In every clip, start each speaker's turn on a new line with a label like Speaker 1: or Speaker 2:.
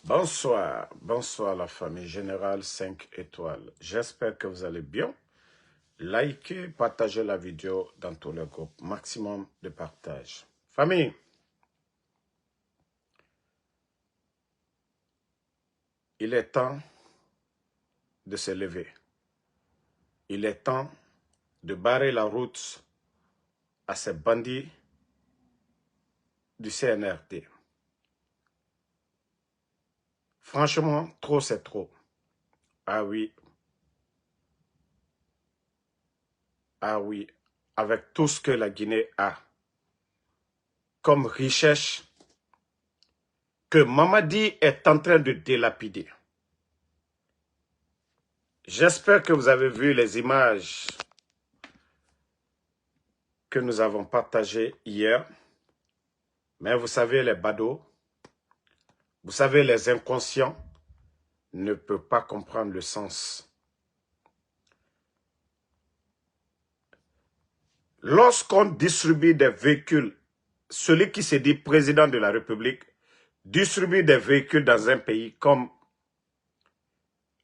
Speaker 1: Bonsoir, bonsoir la famille Générale 5 étoiles. J'espère que vous allez bien. Likez, partagez la vidéo dans tous les groupes. Maximum de partage. Famille, il est temps de se lever. Il est temps de barrer la route à ces bandits du CNRD. Franchement, trop c'est trop. Ah oui, avec tout ce que la Guinée a comme richesse que Mamadi est en train de délapider. J'espère que vous avez vu les images que nous avons partagées hier. Mais vous savez, les badauds, vous savez, les inconscients ne peuvent pas comprendre le sens. Lorsqu'on distribue des véhicules, celui qui se dit président de la République distribue des véhicules dans un pays comme,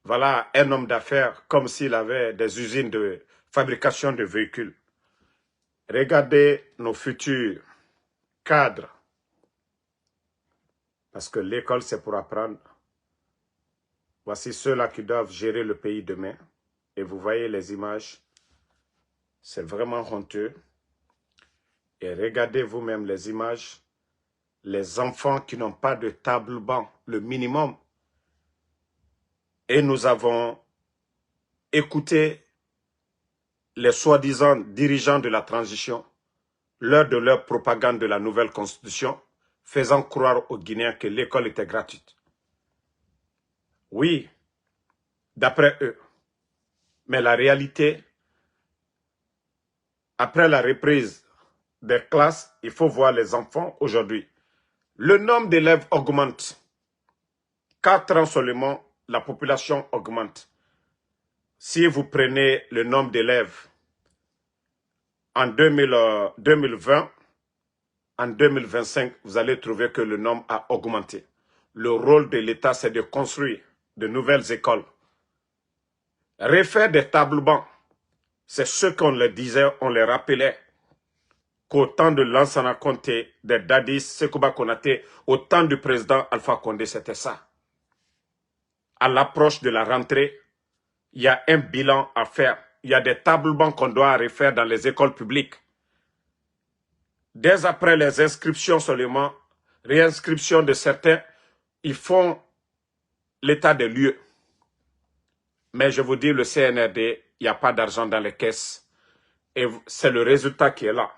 Speaker 1: voilà, un homme d'affaires, comme s'il avait des usines de fabrication de véhicules. Regardez nos futurs cadres, parce que l'école c'est pour apprendre. Voici ceux-là qui doivent gérer le pays demain. Et vous voyez les images, c'est vraiment honteux. Et regardez vous-même les images, les enfants qui n'ont pas de table-banc, le minimum. Et nous avons écouté les soi-disant dirigeants de la transition, lors de leur propagande de la nouvelle constitution, faisant croire aux Guinéens que l'école était gratuite. Oui, d'après eux. Mais la réalité, après la reprise des classes, il faut voir les enfants aujourd'hui. Le nombre d'élèves augmente. 4 ans seulement, la population augmente. Si vous prenez le nombre d'élèves en 2020, en 2025, vous allez trouver que le nombre a augmenté. Le rôle de l'État, c'est de construire de nouvelles écoles. Refaire des tables-bancs, c'est ce qu'on leur disait, on les rappelait. Qu'au temps de Lansana Conté, des Dadis, Sekouba Konaté, au temps du président Alpha Condé, c'était ça. À l'approche de la rentrée, il y a un bilan à faire. Il y a des tables-bancs qu'on doit refaire dans les écoles publiques. Dès après les inscriptions seulement, réinscription de certains, ils font l'état des lieux. Mais je vous dis, le CNRD, il n'y a pas d'argent dans les caisses. Et c'est le résultat qui est là.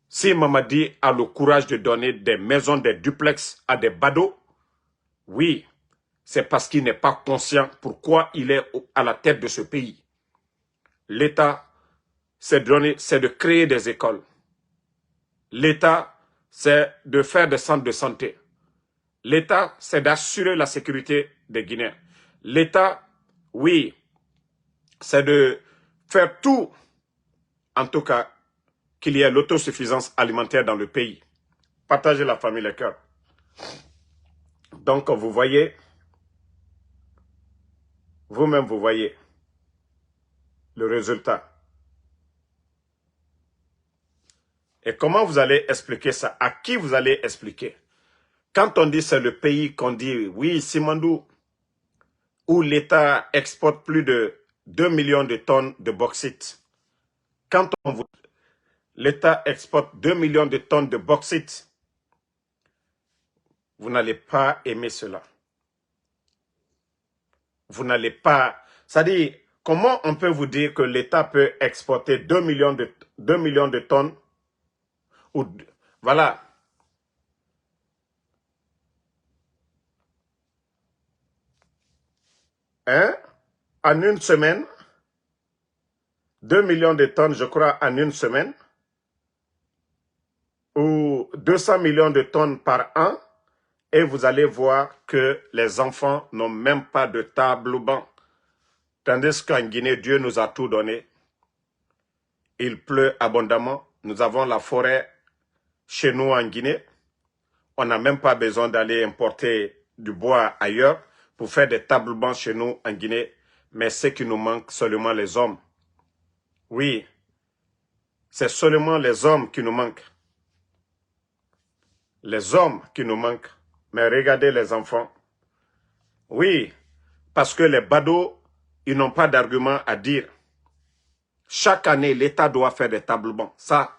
Speaker 1: Si Mamadi a le courage de donner des maisons, des duplex à des badauds, oui, c'est parce qu'il n'est pas conscient pourquoi il est à la tête de ce pays. L'État, c'est de créer des écoles. L'État, c'est de faire des centres de santé. L'État, c'est d'assurer la sécurité des Guinéens. L'État, oui, c'est de faire tout, en tout cas, qu'il y ait l'autosuffisance alimentaire dans le pays. Partagez la famille, les cœurs. Donc, vous voyez, vous-même, vous voyez le résultat. Et comment vous allez expliquer ça? À qui vous allez expliquer? Quand on dit c'est le pays qu'on dit, oui, Simandou, où l'État exporte plus de 2 millions de tonnes de bauxite. Quand on vous l'État exporte 2 millions de tonnes de bauxite, vous n'allez pas aimer cela. Vous n'allez pas... C'est-à-dire, comment on peut vous dire que l'État peut exporter 2 millions de tonnes ou, voilà. Hein? En une semaine, 2 millions de tonnes, je crois, en une semaine, ou 200 millions de tonnes par an, et vous allez voir que les enfants n'ont même pas de table-banc. Tandis qu'en Guinée, Dieu nous a tout donné. Il pleut abondamment. Nous avons la forêt chez nous en Guinée. On n'a même pas besoin d'aller importer du bois ailleurs pour faire des tables bancs chez nous en Guinée, mais ce qui nous manque, seulement les hommes. Oui, c'est seulement les hommes qui nous manquent. Les hommes qui nous manquent. Mais regardez les enfants. Oui, parce que les badauds, ils n'ont pas d'argument à dire. Chaque année, l'État doit faire des tables bancs. Ça,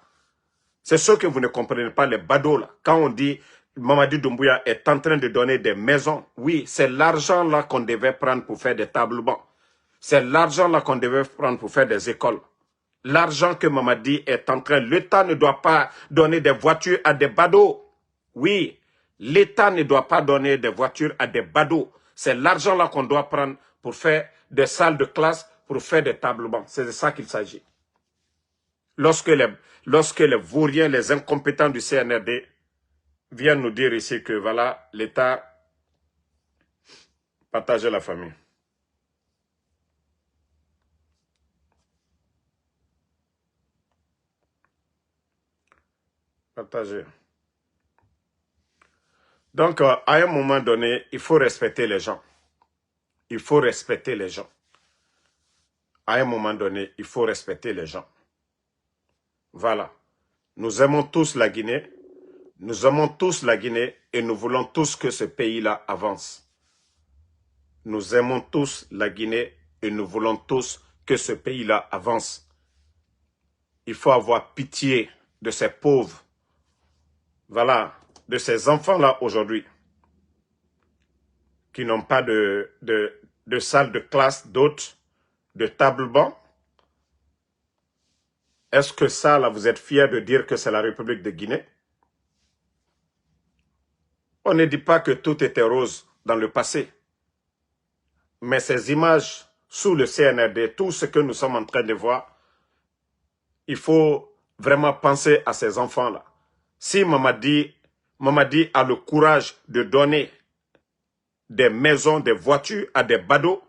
Speaker 1: c'est ce que vous ne comprenez pas, les badauds là. Quand on dit Mamadi Doumbouya est en train de donner des maisons, oui, c'est l'argent là qu'on devait prendre pour faire des tables bancs. C'est l'argent là qu'on devait prendre pour faire des écoles. L'argent que Mamadi est en train, l'État ne doit pas donner des voitures à des badauds. Oui, l'État ne doit pas donner des voitures à des badauds. C'est l'argent là qu'on doit prendre pour faire des salles de classe, pour faire des tables bancs. C'est de ça qu'il s'agit. Lorsque les vauriens, les incompétents du CNRD viennent nous dire ici que voilà, l'État partageait la famille. Partager. Donc, à un moment donné, il faut respecter les gens. Il faut respecter les gens. À un moment donné, il faut respecter les gens. Voilà. Nous aimons tous la Guinée. Nous aimons tous la Guinée et nous voulons tous que ce pays-là avance. Nous aimons tous la Guinée et nous voulons tous que ce pays-là avance. Il faut avoir pitié de ces pauvres. Voilà, de ces enfants-là aujourd'hui qui n'ont pas de salle de classe, d'autres, de table banc. Est-ce que ça, là, vous êtes fiers de dire que c'est la République de Guinée? On ne dit pas que tout était rose dans le passé. Mais ces images sous le CNRD, tout ce que nous sommes en train de voir, il faut vraiment penser à ces enfants-là. Si Mamadi a le courage de donner des maisons, des voitures à des badauds,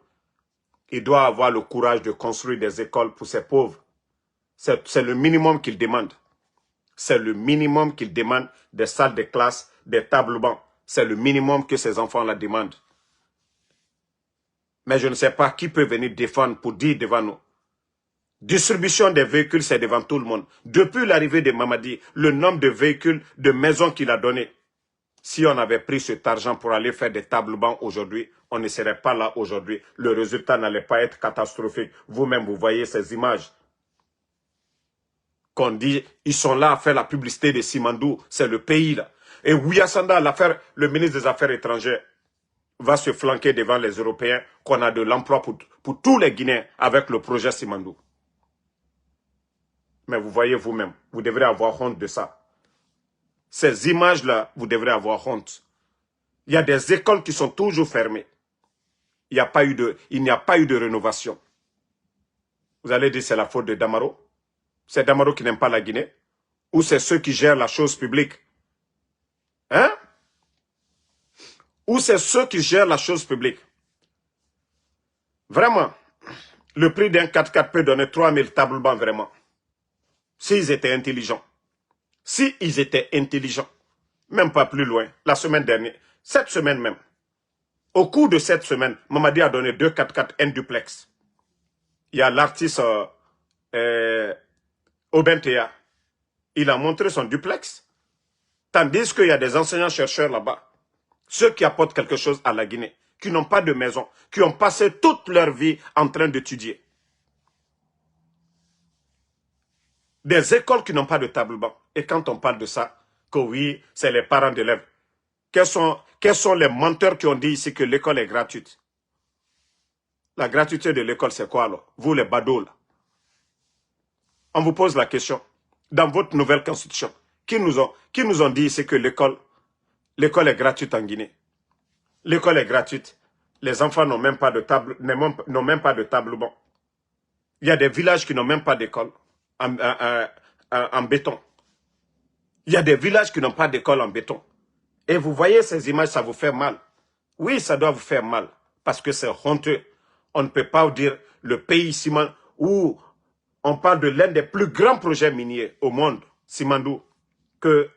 Speaker 1: il doit avoir le courage de construire des écoles pour ces pauvres. C'est le minimum qu'il demande. C'est le minimum qu'il demande, des salles de classe, des tables bancs. C'est le minimum que ces enfants-là demandent. Mais je ne sais pas qui peut venir défendre pour dire devant nous. Distribution des véhicules, c'est devant tout le monde. Depuis l'arrivée de Mamadi, le nombre de véhicules, de maisons qu'il a donné, si on avait pris cet argent pour aller faire des tables bancs aujourd'hui, on ne serait pas là aujourd'hui. Le résultat n'allait pas être catastrophique. Vous-même, vous voyez ces images. Qu'on dit, ils sont là à faire la publicité de Simandou, c'est le pays là. Et Ouyassanda, le ministre des Affaires étrangères, va se flanquer devant les Européens qu'on a de l'emploi pour tous les Guinéens avec le projet Simandou. Mais vous voyez vous-même, vous devrez avoir honte de ça. Ces images-là, vous devrez avoir honte. Il y a des écoles qui sont toujours fermées. Il n'y a pas eu de rénovation. Vous allez dire c'est la faute de Damaro. C'est Damaro qui n'aime pas la Guinée. Ou c'est ceux qui gèrent la chose publique. Hein? Ou c'est ceux qui gèrent la chose publique. Vraiment, le prix d'un 4x4 peut donner 3000 tables bancs vraiment. S'ils étaient intelligents. S'ils étaient intelligents. Même pas plus loin. La semaine dernière. Cette semaine même. Au cours de cette semaine, Mamadi a donné 2 4x4, un duplex. Il y a l'artiste Obentea. Il a montré son duplex. Tandis qu'il y a des enseignants-chercheurs là-bas. Ceux qui apportent quelque chose à la Guinée. Qui n'ont pas de maison. Qui ont passé toute leur vie en train d'étudier. Des écoles qui n'ont pas de table banc. Et quand on parle de ça, que oui, c'est les parents d'élèves. Quels sont les menteurs qui ont dit ici que l'école est gratuite? La gratuité de l'école, c'est quoi alors? Vous les badauds là. On vous pose la question. Dans votre nouvelle constitution, qui nous ont dit ici que l'école est gratuite en Guinée? L'école est gratuite. Les enfants n'ont même pas de table, n'ont même pas de table banc. Il y a des villages qui n'ont même pas d'école en béton. Il y a des villages qui n'ont pas d'école en béton. Et vous voyez ces images, ça vous fait mal. Oui, ça doit vous faire mal. Parce que c'est honteux. On ne peut pas dire le pays Simandou, où on parle de l'un des plus grands projets miniers au monde, Simandou, que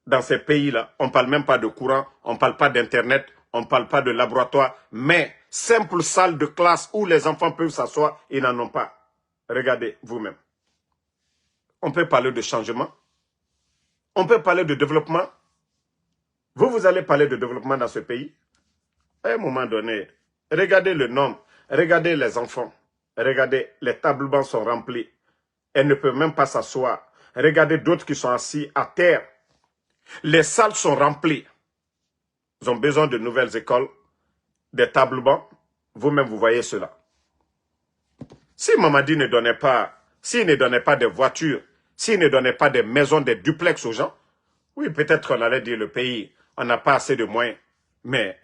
Speaker 1: dans ces pays-là, on ne parle même pas de courant, on ne parle pas d'internet, On ne parle pas de laboratoire, mais simple salle de classe où les enfants peuvent s'asseoir, ils n'en ont pas. Regardez vous-même. On peut parler de changement. On peut parler de développement. Vous allez parler de développement dans ce pays. À un moment donné, regardez le nombre, regardez les enfants, regardez, les tables bancs sont remplis. Elles ne peuvent même pas s'asseoir. Regardez d'autres qui sont assis à terre. Les salles sont remplies. Ils ont besoin de nouvelles écoles, des tables bancs. Vous-même, vous voyez cela. Si Mamadi ne donnait pas, s'il ne donnait pas des voitures, s'il ne donnait pas des maisons, des duplex aux gens, oui, peut-être qu'on allait dire le pays, on n'a pas assez de moyens. Mais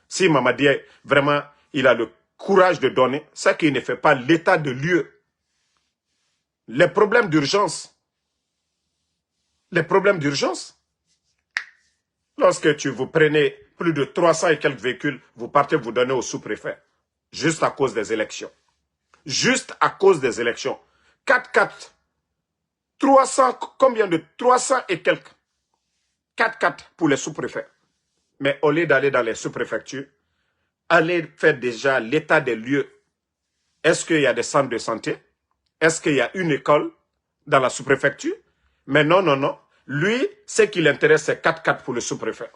Speaker 1: si Mamadi, vraiment, il a le courage de donner, c'est qu'il ne fait pas l'état de lieu. Les problèmes d'urgence. Lorsque vous prenez plus de 300 et quelques véhicules, vous partez vous donner au sous-préfet. Juste à cause des élections. Juste à cause des élections. 4-4. 300, combien de 300 et quelques. 4-4 pour les sous-préfets. Mais au lieu d'aller dans les sous-préfectures, allez faire déjà l'état des lieux. Est-ce qu'il y a des centres de santé? Est-ce qu'il y a une école dans la sous-préfecture? Mais non, non, non. Lui, ce qui l'intéresse, c'est 4-4 pour le sous-préfet.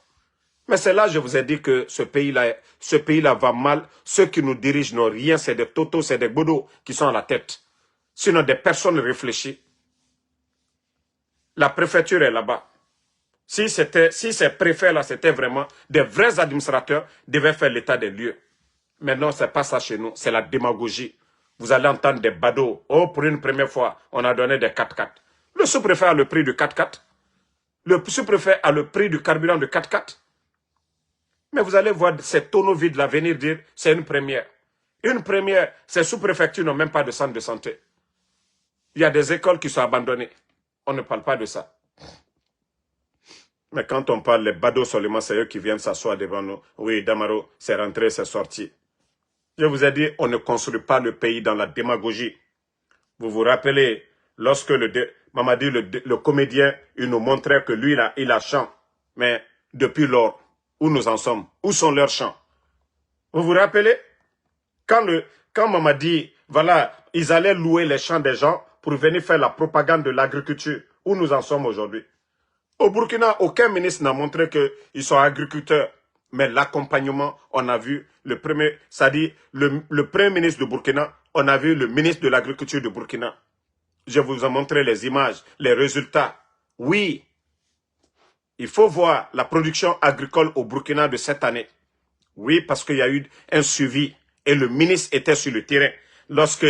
Speaker 1: Mais c'est là, je vous ai dit que ce pays-là va mal. Ceux qui nous dirigent n'ont rien, c'est des totos, c'est des bodos qui sont à la tête. Sinon, des personnes réfléchies. La préfecture est là-bas. Si ces préfets-là, c'était vraiment des vrais administrateurs, devaient faire l'état des lieux. Mais non, ce n'est pas ça chez nous, c'est la démagogie. Vous allez entendre des badauds. Oh, pour une première fois, on a donné des 4x4. Le sous-préfet a le prix du 4x4. Le sous-préfet a le prix du carburant de 4x4. Mais vous allez voir ces tonneaux vides là venir dire c'est une première. Une première, ces sous-préfectures n'ont même pas de centre de santé. Il y a des écoles qui sont abandonnées. On ne parle pas de ça. Mais quand on parle, les badauds seulement, c'est eux qui viennent s'asseoir devant nous. Oui, Damaro, c'est rentré, c'est sorti. Je vous ai dit, on ne construit pas le pays dans la démagogie. Vous vous rappelez, lorsque Mamadi, le comédien, il nous montrait que lui, il a chant. Mais depuis lors, où nous en sommes? Où sont leurs chants? Vous vous rappelez? Quand Mamadi, voilà, ils allaient louer les champs des gens pour venir faire la propagande de l'agriculture. Où nous en sommes aujourd'hui? Au Burkina, aucun ministre n'a montré qu'ils sont agriculteurs. Mais l'accompagnement, on a vu le premier, c'est-à-dire le premier ministre du Burkina, on a vu le ministre de l'Agriculture du Burkina. Je vous ai montré les images, les résultats. Oui, il faut voir la production agricole au Burkina de cette année. Oui, parce qu'il y a eu un suivi et le ministre était sur le terrain. Lorsque,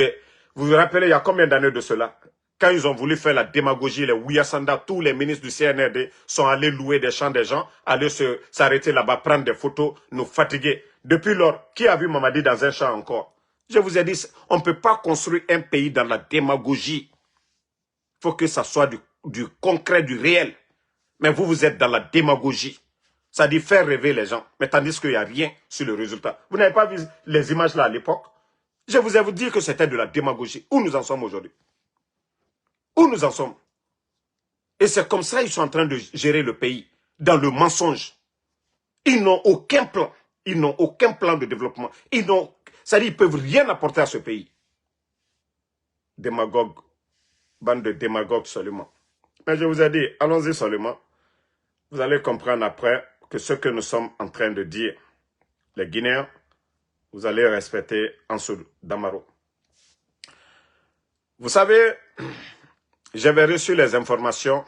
Speaker 1: vous vous rappelez, il y a combien d'années de cela? Quand ils ont voulu faire la démagogie, les Ouyasanda, tous les ministres du CNRD sont allés louer des champs des gens, aller s'arrêter là-bas, prendre des photos, nous fatiguer. Depuis lors, qui a vu Mamadi dans un champ encore? Je vous ai dit, on ne peut pas construire un pays dans la démagogie. Il faut que ça soit du concret, du réel. Mais vous êtes dans la démagogie. Ça dit faire rêver les gens, mais tandis qu'il n'y a rien sur le résultat. Vous n'avez pas vu les images là à l'époque? Je vous ai dit que c'était de la démagogie. Où nous en sommes aujourd'hui? Où nous en sommes? Et c'est comme ça qu'ils sont en train de gérer le pays, dans le mensonge. Ils n'ont aucun plan. Ils n'ont aucun plan de développement. C'est-à-dire qu'ils ne peuvent rien apporter à ce pays. Démagogues, bande de démagogues seulement. Mais je vous ai dit, allons-y seulement. Vous allez comprendre après que ce que nous sommes en train de dire, les Guinéens, vous allez respecter Ansou Damaro. Vous savez, j'avais reçu les informations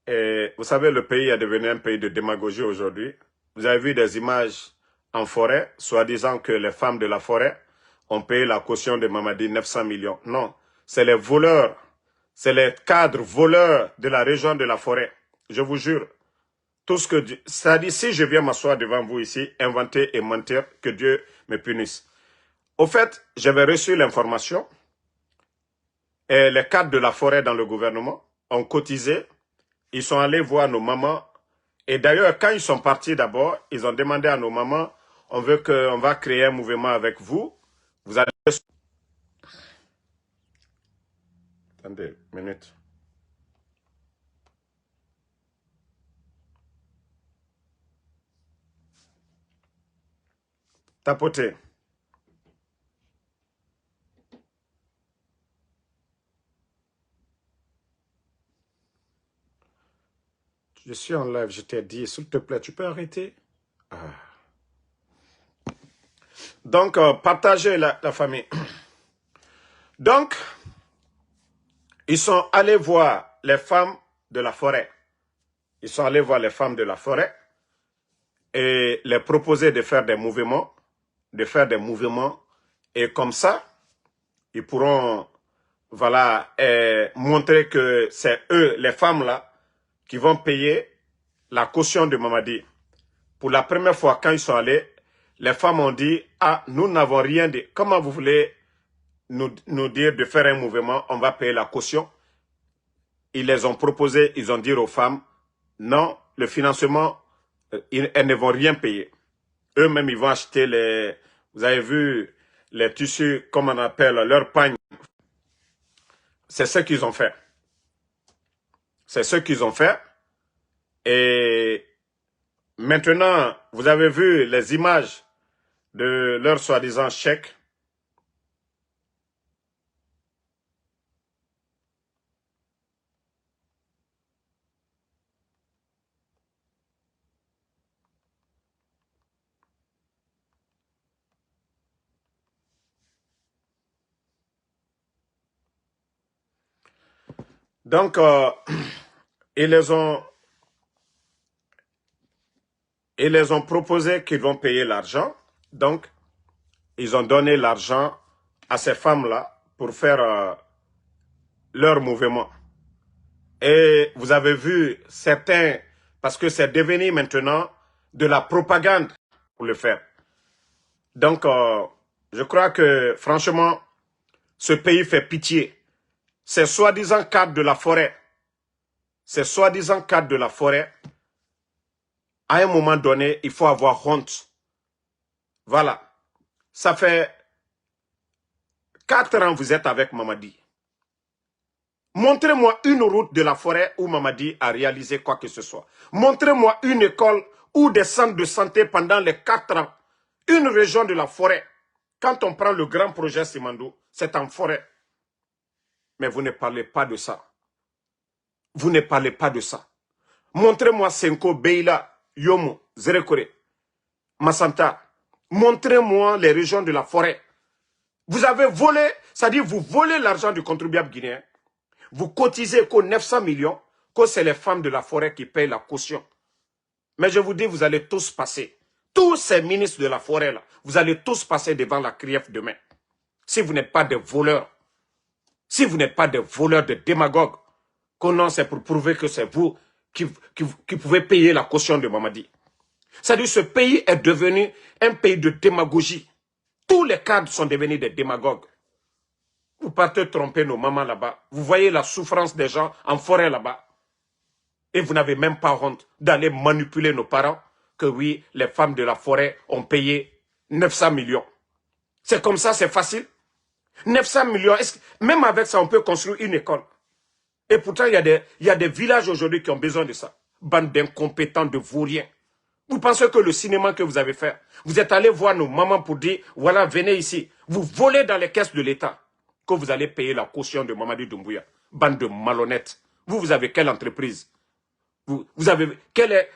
Speaker 1: et vous savez, le pays est devenu un pays de démagogie aujourd'hui. Vous avez vu des images en forêt, soi-disant que les femmes de la forêt ont payé la caution de Mamadi 900 millions. Non, c'est les voleurs, c'est les cadres voleurs de la région de la forêt. Je vous jure, tout ce que c'est-à-dire si je viens m'asseoir devant vous ici, inventer et mentir, que Dieu me punisse. Au fait, j'avais reçu l'information et les cadres de la forêt dans le gouvernement ont cotisé. Ils sont allés voir nos mamans. Et d'ailleurs, quand ils sont partis d'abord, ils ont demandé à nos mamans, on va créer un mouvement avec vous. Vous allez... Attendez, une minute. Tapoter. Je suis en live, je t'ai dit, s'il te plaît, tu peux arrêter? Ah. Donc, partagez la famille. Donc, ils sont allés voir les femmes de la forêt. Ils sont allés voir les femmes de la forêt et les proposer de faire des mouvements, et comme ça, ils pourront, voilà, montrer que c'est eux, les femmes-là, qui vont payer la caution de Mamadi. Pour la première fois, quand ils sont allés, les femmes ont dit, ah, nous n'avons rien dit. Comment vous voulez nous dire de faire un mouvement, on va payer la caution? Ils les ont proposé, ils ont dit aux femmes, non, le financement, elles ne vont rien payer. Eux-mêmes, ils vont acheter les, vous avez vu, les tissus, comme on appelle, leur pagne. C'est ce qu'ils ont fait. C'est ce qu'ils ont fait. Et maintenant, vous avez vu les images de leur soi-disant chèque. Donc, ils les ont proposé qu'ils vont payer l'argent. Donc, ils ont donné l'argent à ces femmes-là pour faire leur mouvement. Et vous avez vu certains, parce que c'est devenu maintenant de la propagande pour le faire. Donc, je crois que franchement, ce pays fait pitié. Ces soi-disant cadres de la forêt, ces soi-disant cadres de la forêt, à un moment donné, il faut avoir honte. Voilà. Ça fait 4 ans que vous êtes avec Mamadi. Montrez-moi une route de la forêt où Mamadi a réalisé quoi que ce soit. Montrez-moi une école ou des centres de santé pendant les 4 ans. Une région de la forêt. Quand on prend le grand projet Simandou, c'est en forêt. Mais vous ne parlez pas de ça. Vous ne parlez pas de ça. Montrez-moi Senko, Beila, Yomo, Zerekore, Massanta. Montrez-moi les régions de la forêt. Vous avez volé, c'est-à-dire vous volez l'argent du contribuable guinéen. Vous cotisez qu'aux 900 millions, que c'est les femmes de la forêt qui payent la caution. Mais je vous dis, vous allez tous passer. Tous ces ministres de la forêt, là, vous allez tous passer devant la CRIEF demain. Si vous n'êtes pas des voleurs, si vous n'êtes pas des voleurs, des démagogues, que non, c'est pour prouver que c'est vous qui pouvez payer la caution de Mamadi. C'est-à-dire ce pays est devenu un pays de démagogie. Tous les cadres sont devenus des démagogues. Vous partez tromper nos mamans là-bas. Vous voyez la souffrance des gens en forêt là-bas. Et vous n'avez même pas honte d'aller manipuler nos parents que oui, les femmes de la forêt ont payé 900 millions. C'est comme ça, c'est facile. 900 millions, même avec ça, on peut construire une école. Et pourtant, il y a des villages aujourd'hui qui ont besoin de ça. Bande d'incompétents, de vauriens. Vous pensez que le cinéma que vous avez fait, vous êtes allé voir nos mamans pour dire, voilà, venez ici. Vous volez dans les caisses de l'État que vous allez payer la caution de Mamadi Doumbouya. Bande de malhonnêtes. Vous avez quelle entreprise? Vous avez,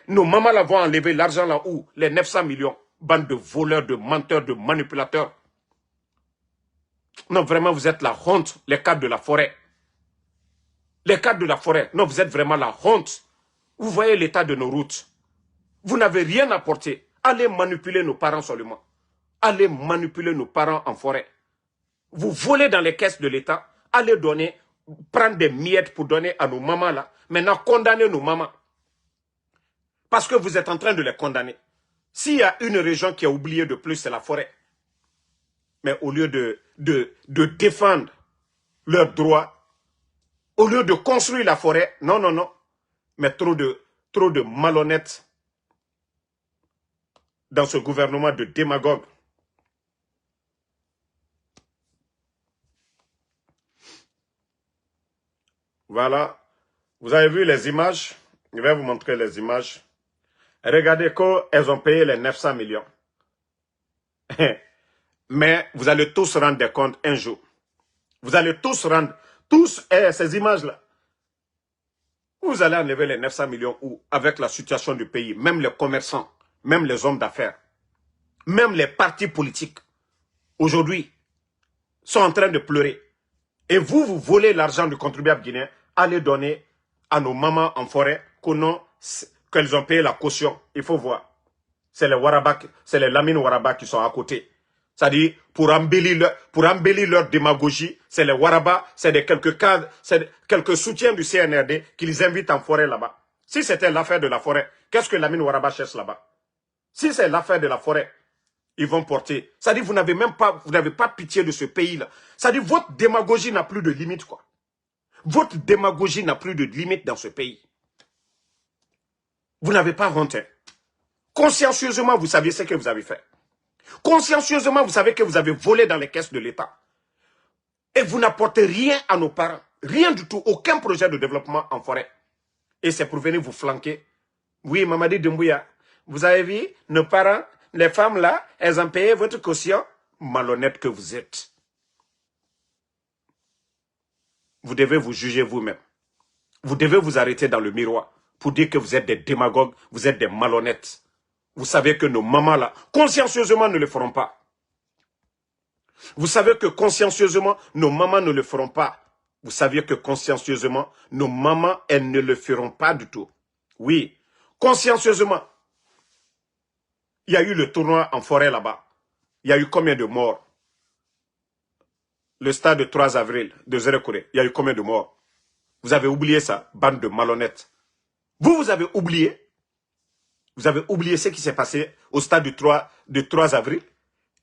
Speaker 1: nos mamans là vont enlever l'argent là où? Les 900 millions. Bande de voleurs, de menteurs, de manipulateurs. Non, vraiment, vous êtes la honte, les cadres de la forêt. Les cadres de la forêt, non, vous êtes vraiment la honte. Vous voyez l'état de nos routes. Vous n'avez rien apporté. Allez manipuler nos parents seulement. Allez manipuler nos parents en forêt. Vous volez dans les caisses de l'État. Allez donner, prendre des miettes pour donner à nos mamans là. Maintenant, condamnez nos mamans. Parce que vous êtes en train de les condamner. S'il y a une région qui a oublié de plus, c'est la forêt. Mais au lieu de défendre leurs droits, au lieu de construire la forêt, non, non, non. Mais trop de malhonnêtes dans ce gouvernement de démagogues. Voilà. Vous avez vu les images? Je vais vous montrer les images. Regardez qu'elles ont payé les 900 millions. Mais vous allez tous rendre compte un jour. Vous allez tous rendre, ces images-là. Vous allez enlever les 900 millions où, avec la situation du pays, même les commerçants, même les hommes d'affaires, même les partis politiques, aujourd'hui, sont en train de pleurer. Et vous volez l'argent du contribuable guinéen, allez donner à nos mamans en forêt qu'elles ont payé la caution. Il faut voir. C'est les Waraba, c'est les Lamine Waraba qui sont à côté. C'est-à-dire, pour embellir leur démagogie, c'est les Waraba, c'est quelques cadres, c'est quelques soutiens du CNRD qui les invitent en forêt là-bas. Si c'était l'affaire de la forêt, qu'est-ce que Lamine Waraba cherche là-bas? Si c'est l'affaire de la forêt, ils vont porter. C'est-à-dire, vous n'avez pas pitié de ce pays-là. C'est-à-dire, votre démagogie n'a plus de limite, quoi. Votre démagogie n'a plus de limite dans ce pays. Vous n'avez pas honte. Hein. Consciencieusement, vous saviez ce que vous avez fait. Consciencieusement, vous savez que vous avez volé dans les caisses de l'État. Et vous n'apportez rien à nos parents. Rien du tout. Aucun projet de développement en forêt. Et c'est pour venir vous flanquer. Oui, Mamadi Doumbouya, vous avez vu, nos parents, les femmes là, elles ont payé votre caution. Malhonnête que vous êtes. Vous devez vous juger vous-même. Vous devez vous arrêter dans le miroir pour dire que vous êtes des démagogues, vous êtes des malhonnêtes. Vous savez que nos mamans là, consciencieusement ne le feront pas. Vous savez que consciencieusement, nos mamans ne le feront pas. Vous saviez que consciencieusement, nos mamans, elles ne le feront pas du tout. Oui, consciencieusement. Il y a eu le tournoi en forêt là-bas. Il y a eu combien de morts? Le stade de 3 avril de Zérekouré, il y a eu combien de morts? Vous avez oublié ça, bande de malhonnêtes. Vous avez oublié? Vous avez oublié ce qui s'est passé au stade du 3 avril?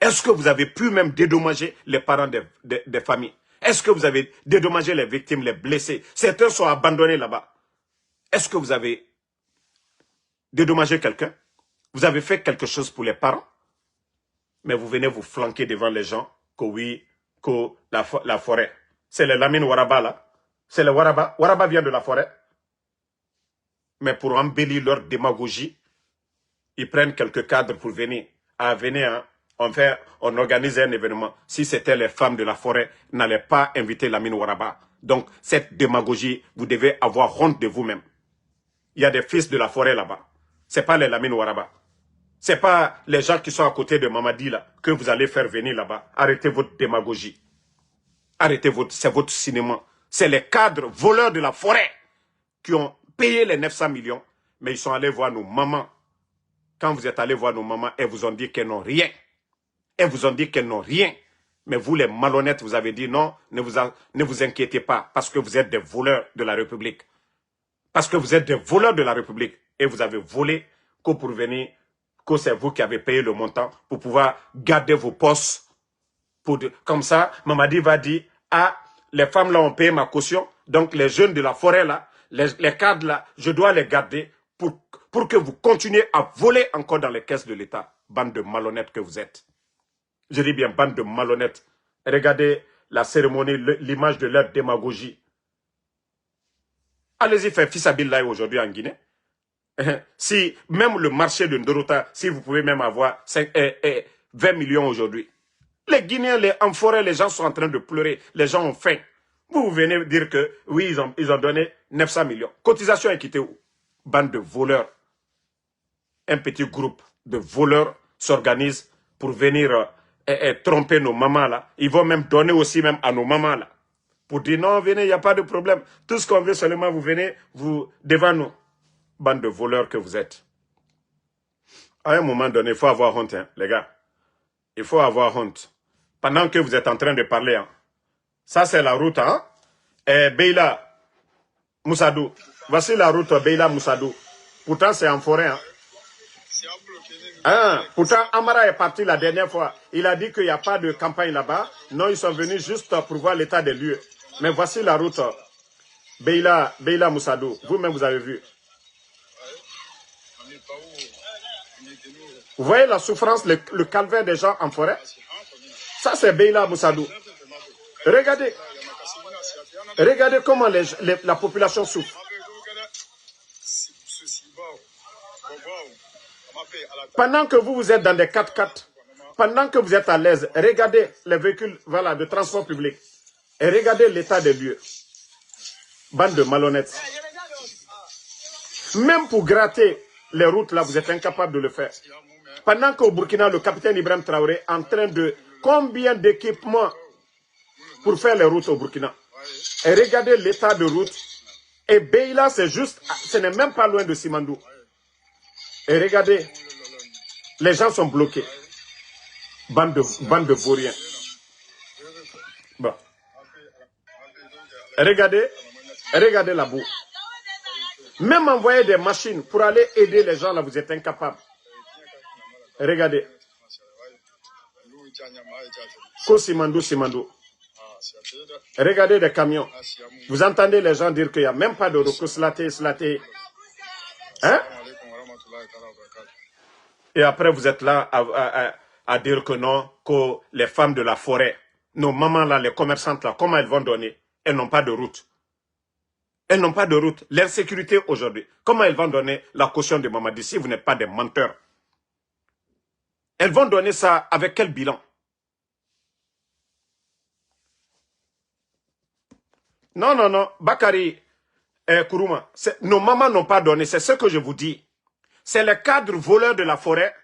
Speaker 1: Est-ce que vous avez pu même dédommager les parents des familles? Est-ce que vous avez dédommagé les victimes, les blessés? Certains sont abandonnés là-bas. Est-ce que vous avez dédommagé quelqu'un? Vous avez fait quelque chose pour les parents? Mais vous venez vous flanquer devant les gens que oui, que la forêt. C'est le Lamine Waraba là. C'est le Waraba. Waraba vient de la forêt. Mais pour embellir leur démagogie, ils prennent quelques cadres pour venir. Ah, venez, hein. On organise un événement. Si c'était les femmes de la forêt, n'allaient pas inviter Lamine Waraba. Donc, cette démagogie, vous devez avoir honte de vous-même. Il y a des fils de la forêt là-bas. Ce n'est pas les Lamine Waraba. Ce n'est pas les gens qui sont à côté de Mamadi là, que vous allez faire venir là-bas. Arrêtez votre démagogie. C'est votre cinéma. C'est les cadres voleurs de la forêt qui ont payé les 900 millions. Mais ils sont allés voir nos mamans. Quand vous êtes allés voir nos mamans, elles vous ont dit qu'elles n'ont rien. Elles vous ont dit qu'elles n'ont rien. Mais vous, les malhonnêtes, vous avez dit non, ne vous inquiétez pas, parce que vous êtes des voleurs de la République. Parce que vous êtes des voleurs de la République. Et vous avez volé que pour venir, que c'est vous qui avez payé le montant pour pouvoir garder vos postes. Comme ça, Mamadi va dire, ah, les femmes là ont payé ma caution, donc les jeunes de la forêt là, les cadres là, je dois les garder pour que vous continuez à voler encore dans les caisses de l'État. Bande de malhonnêtes que vous êtes. Je dis bien bande de malhonnêtes. Regardez la cérémonie, l'image de leur démagogie. Allez-y faire Fissabillahi aujourd'hui en Guinée. Si même le marché de Ndorota, si vous pouvez même avoir 20 millions aujourd'hui. Les Guinéens, en forêt, les gens sont en train de pleurer. Les gens ont faim. Vous venez dire que oui, ils ont donné 900 millions. Cotisation équité où? Bande de voleurs. Un petit groupe de voleurs s'organise pour venir tromper nos mamans là. Ils vont même donner aussi même à nos mamans là. Pour dire non, venez, il n'y a pas de problème. Tout ce qu'on veut seulement, vous venez devant nous. Bande de voleurs que vous êtes. À un moment donné, il faut avoir honte, hein, les gars. Il faut avoir honte. Pendant que vous êtes en train de parler, hein. Ça c'est la route, hein. Beila Moussadou. Voici la route Beila Moussadou. Pourtant c'est en forêt, hein. Pourtant, Amara est parti la dernière fois. Il a dit qu'il n'y a pas de campagne là-bas. Non, ils sont venus juste pour voir l'état des lieux. Mais voici la route Beila Moussadou. Vous-même, vous avez vu. Vous voyez la souffrance, le calvaire des gens en forêt? Ça, c'est Beila Moussadou. Regardez. Regardez comment la population souffre. Pendant que vous êtes dans des 4x4, Pendant que vous êtes à l'aise, regardez les véhicules voilà, de transport public et regardez l'état des lieux. Bande de malhonnêtes. Même pour gratter les routes, là, vous êtes incapable de le faire. Pendant qu'au Burkina, le capitaine Ibrahim Traoré est en train de... Combien d'équipements pour faire les routes au Burkina? Et regardez l'état de route. Et Beila, c'est juste... Ce n'est même pas loin de Simandou. Et regardez, les gens sont bloqués. Bande de vauriens. Bon. Regardez la boue. Même envoyer des machines pour aller aider les gens, là, vous êtes incapables. Regardez. Simandou. Regardez des camions. Vous entendez les gens dire qu'il n'y a même pas de recours slaté. Hein? Et après, vous êtes là à dire que non, que les femmes de la forêt, nos mamans là, les commerçantes là, comment elles vont donner? Elles n'ont pas de route. Elles n'ont pas de route. L'insécurité aujourd'hui, comment elles vont donner la caution de Mamadi si vous n'êtes pas des menteurs? Elles vont donner ça avec quel bilan? Non. Bakari Kourouma, nos mamans n'ont pas donné, c'est ce que je vous dis. C'est les cadres voleurs de la forêt.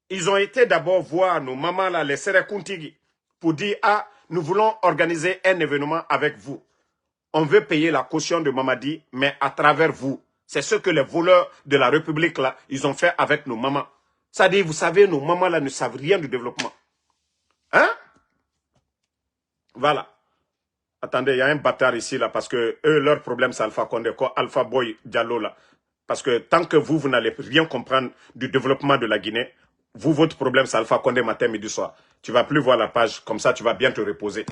Speaker 1: Ils ont été d'abord voir nos mamans, là, les Serekountigi, pour dire, ah, nous voulons organiser un événement avec vous. On veut payer la caution de Mamadi, mais à travers vous. C'est ce que les voleurs de la République, là, ils ont fait avec nos mamans. C'est-à-dire, vous savez, nos mamans, là, ne savent rien du développement. Hein? Voilà. Attendez, il y a un bâtard ici, là, parce que eux, leur problème, c'est Alpha Condé, quoi, Alpha Boy Diallo, là. Parce que tant que vous n'allez rien comprendre du développement de la Guinée, vous, votre problème, c'est Alpha Condé matin, midi, soir. Tu ne vas plus voir la page, comme ça, tu vas bien te reposer.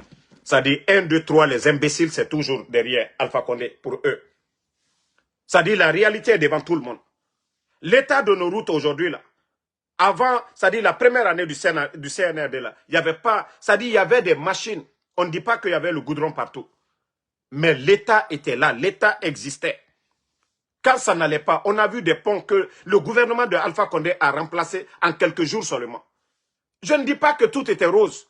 Speaker 1: Ça dit 1, 2, 3, les imbéciles, c'est toujours derrière Alpha Condé, pour eux. Ça dit la réalité est devant tout le monde. L'état de nos routes aujourd'hui, là, avant, ça dit la première année du CNRD, là, il n'y avait pas, ça dit il y avait des machines. On ne dit pas qu'il y avait le goudron partout. Mais l'État était là, l'État existait. Quand ça n'allait pas, on a vu des ponts que le gouvernement de Alpha Condé a remplacés en quelques jours seulement. Je ne dis pas que tout était rose,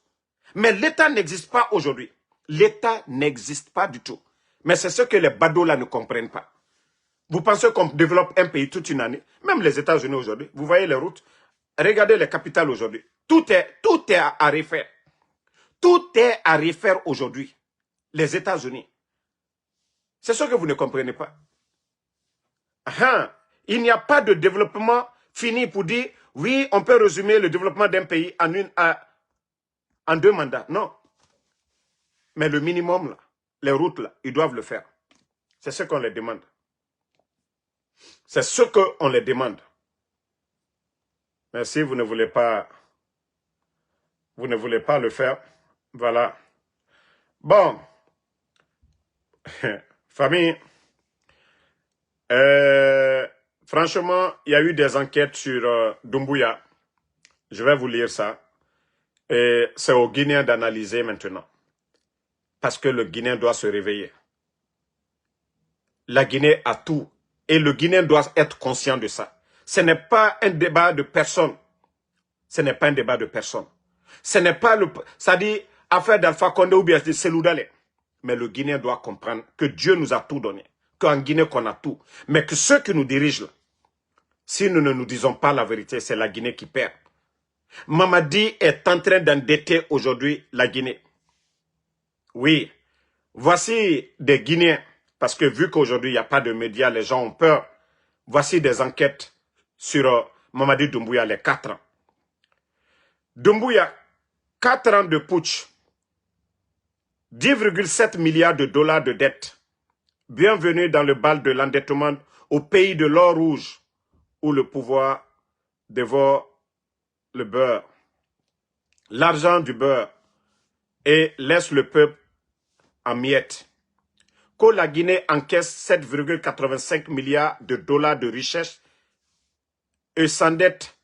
Speaker 1: mais l'État n'existe pas aujourd'hui. L'État n'existe pas du tout. Mais c'est ce que les badauds là ne comprennent pas. Vous pensez qu'on développe un pays toute une année? Même les États-Unis aujourd'hui, vous voyez les routes, regardez les capitales aujourd'hui. Tout est à refaire. Tout est à refaire aujourd'hui. Les États-Unis. C'est ce que vous ne comprenez pas. Il n'y a pas de développement fini pour dire, oui, on peut résumer le développement d'un pays en 2 mandats. Non. Mais le minimum, là, les routes, là, ils doivent le faire. C'est ce qu'on les demande. C'est ce qu'on les demande. Mais si vous ne voulez pas le faire, voilà. Bon. Famille. Franchement, il y a eu des enquêtes sur Doumbouya. Je vais vous lire ça. Et c'est aux Guinéens d'analyser maintenant. Parce que le Guinéen doit se réveiller. La Guinée a tout. Et le Guinéen doit être conscient de ça. Ce n'est pas un débat de personne. Ce n'est pas un débat de personne. Ce n'est pas le... Ça dit, affaire d'Alpha Condé ou bien de Seloudalé. Mais le Guinéen doit comprendre que Dieu nous a tout donné. Qu'en Guinée, qu'on a tout. Mais que ceux qui nous dirigent, là, si nous ne nous disons pas la vérité, c'est la Guinée qui perd. Mamadi est en train d'endetter aujourd'hui la Guinée. Oui. Voici des Guinéens, parce que vu qu'aujourd'hui, il n'y a pas de médias, les gens ont peur. Voici des enquêtes sur Mamadi Doumbouya, les 4 ans. Doumbouya, 4 ans de putsch, 10,7 milliards de dollars de dette. Bienvenue dans le bal de l'endettement au pays de l'or rouge, où le pouvoir dévore le beurre, l'argent du beurre, et laisse le peuple en miettes. Que la Guinée encaisse 7,85 milliards de dollars de richesse et s'endette.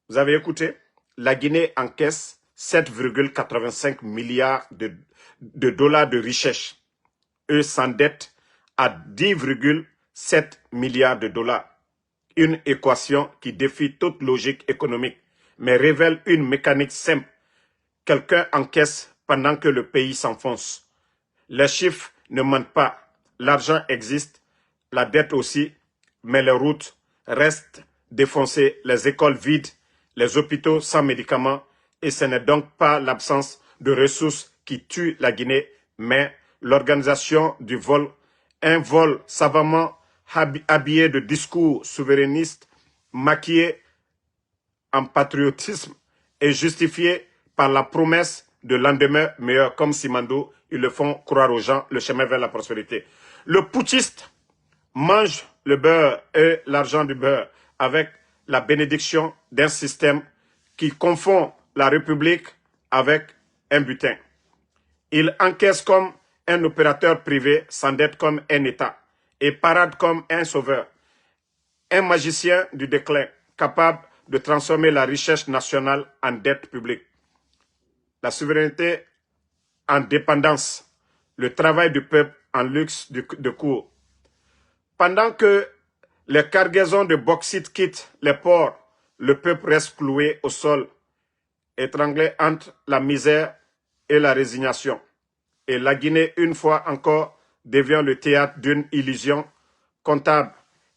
Speaker 1: Vous avez écouté? La Guinée encaisse 7,85 milliards de dollars de richesse et s'endette à 10,7 milliards de dollars. Une équation qui défie toute logique économique. mais révèle une mécanique simple. Quelqu'un encaisse pendant que le pays s'enfonce. Les chiffres ne mentent pas. L'argent existe, la dette aussi, mais les routes restent défoncées, les écoles vides, les hôpitaux sans médicaments, et ce n'est donc pas l'absence de ressources qui tue la Guinée, mais l'organisation du vol, un vol savamment habillé de discours souverainistes, maquillé en patriotisme et justifié par la promesse de lendemain meilleur, comme Simandou, ils le font croire aux gens, le chemin vers la prospérité. Le putschiste mange le beurre et l'argent du beurre avec la bénédiction d'un système qui confond la République avec un butin. Il encaisse comme un opérateur privé, s'endette comme un État et parade comme un sauveur. Un magicien du déclin, capable de transformer la richesse nationale en dette publique. La souveraineté en dépendance, le travail du peuple en luxe de cour. Pendant que les cargaisons de bauxite quittent les ports, le peuple reste cloué au sol, étranglé entre la misère et la résignation. Et la Guinée, une fois encore, devient le théâtre d'une illusion comptable,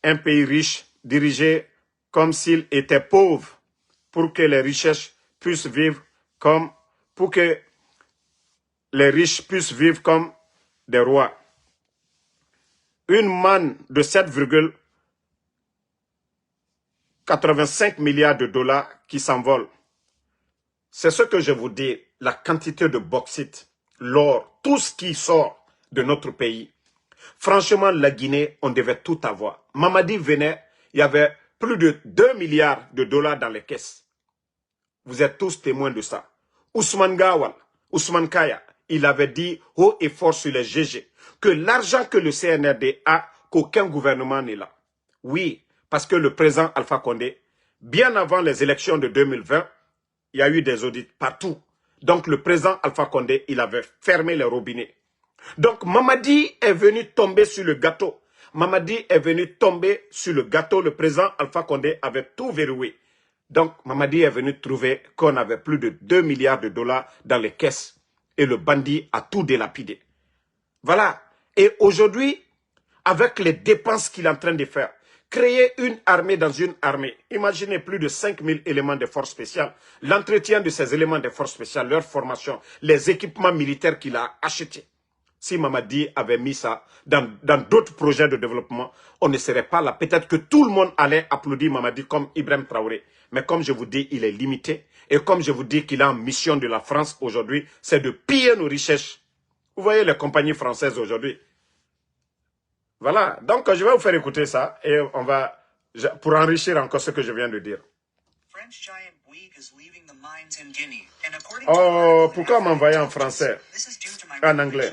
Speaker 1: un pays riche dirigé comme s'il était pauvre pour que les richesses puissent vivre comme, pour que les riches puissent vivre comme des rois. Une manne de 7,85 milliards de dollars qui s'envole. C'est ce que je vous dis, la quantité de bauxite, l'or, tout ce qui sort de notre pays. Franchement, la Guinée, on devait tout avoir. Mamadi venait, il y avait plus de 2 milliards de dollars dans les caisses. Vous êtes tous témoins de ça. Ousmane Gawal, Ousmane Kaya, il avait dit haut et fort sur les GG que l'argent que le CNRD a, qu'aucun gouvernement n'est là. Oui, parce que le président Alpha Condé, bien avant les élections de 2020, il y a eu des audits partout. Donc le président Alpha Condé, il avait fermé les robinets. Donc Mamadi est venu tomber sur le gâteau. Mamadi est venu tomber sur le gâteau. Le président Alpha Condé avait tout verrouillé. Donc Mamadi est venu trouver qu'on avait plus de 2 milliards de dollars dans les caisses. Et le bandit a tout délapidé. Voilà. Et aujourd'hui, avec les dépenses qu'il est en train de faire, créer une armée dans une armée. Imaginez plus de 5000 éléments de forces spéciales. L'entretien de ces éléments de forces spéciales, leur formation, les équipements militaires qu'il a achetés. Si Mamadi avait mis ça dans d'autres projets de développement, on ne serait pas là. Peut-être que tout le monde allait applaudir Mamadi comme Ibrahim Traoré. Mais comme je vous dis, il est limité. Et comme je vous dis qu'il a en mission de la France aujourd'hui, c'est de piller nos richesses. Vous voyez les compagnies françaises aujourd'hui. Voilà, donc je vais vous faire écouter ça et on va, pour enrichir encore ce que je viens de dire. Oh, pourquoi m'envoyer en français? En anglais.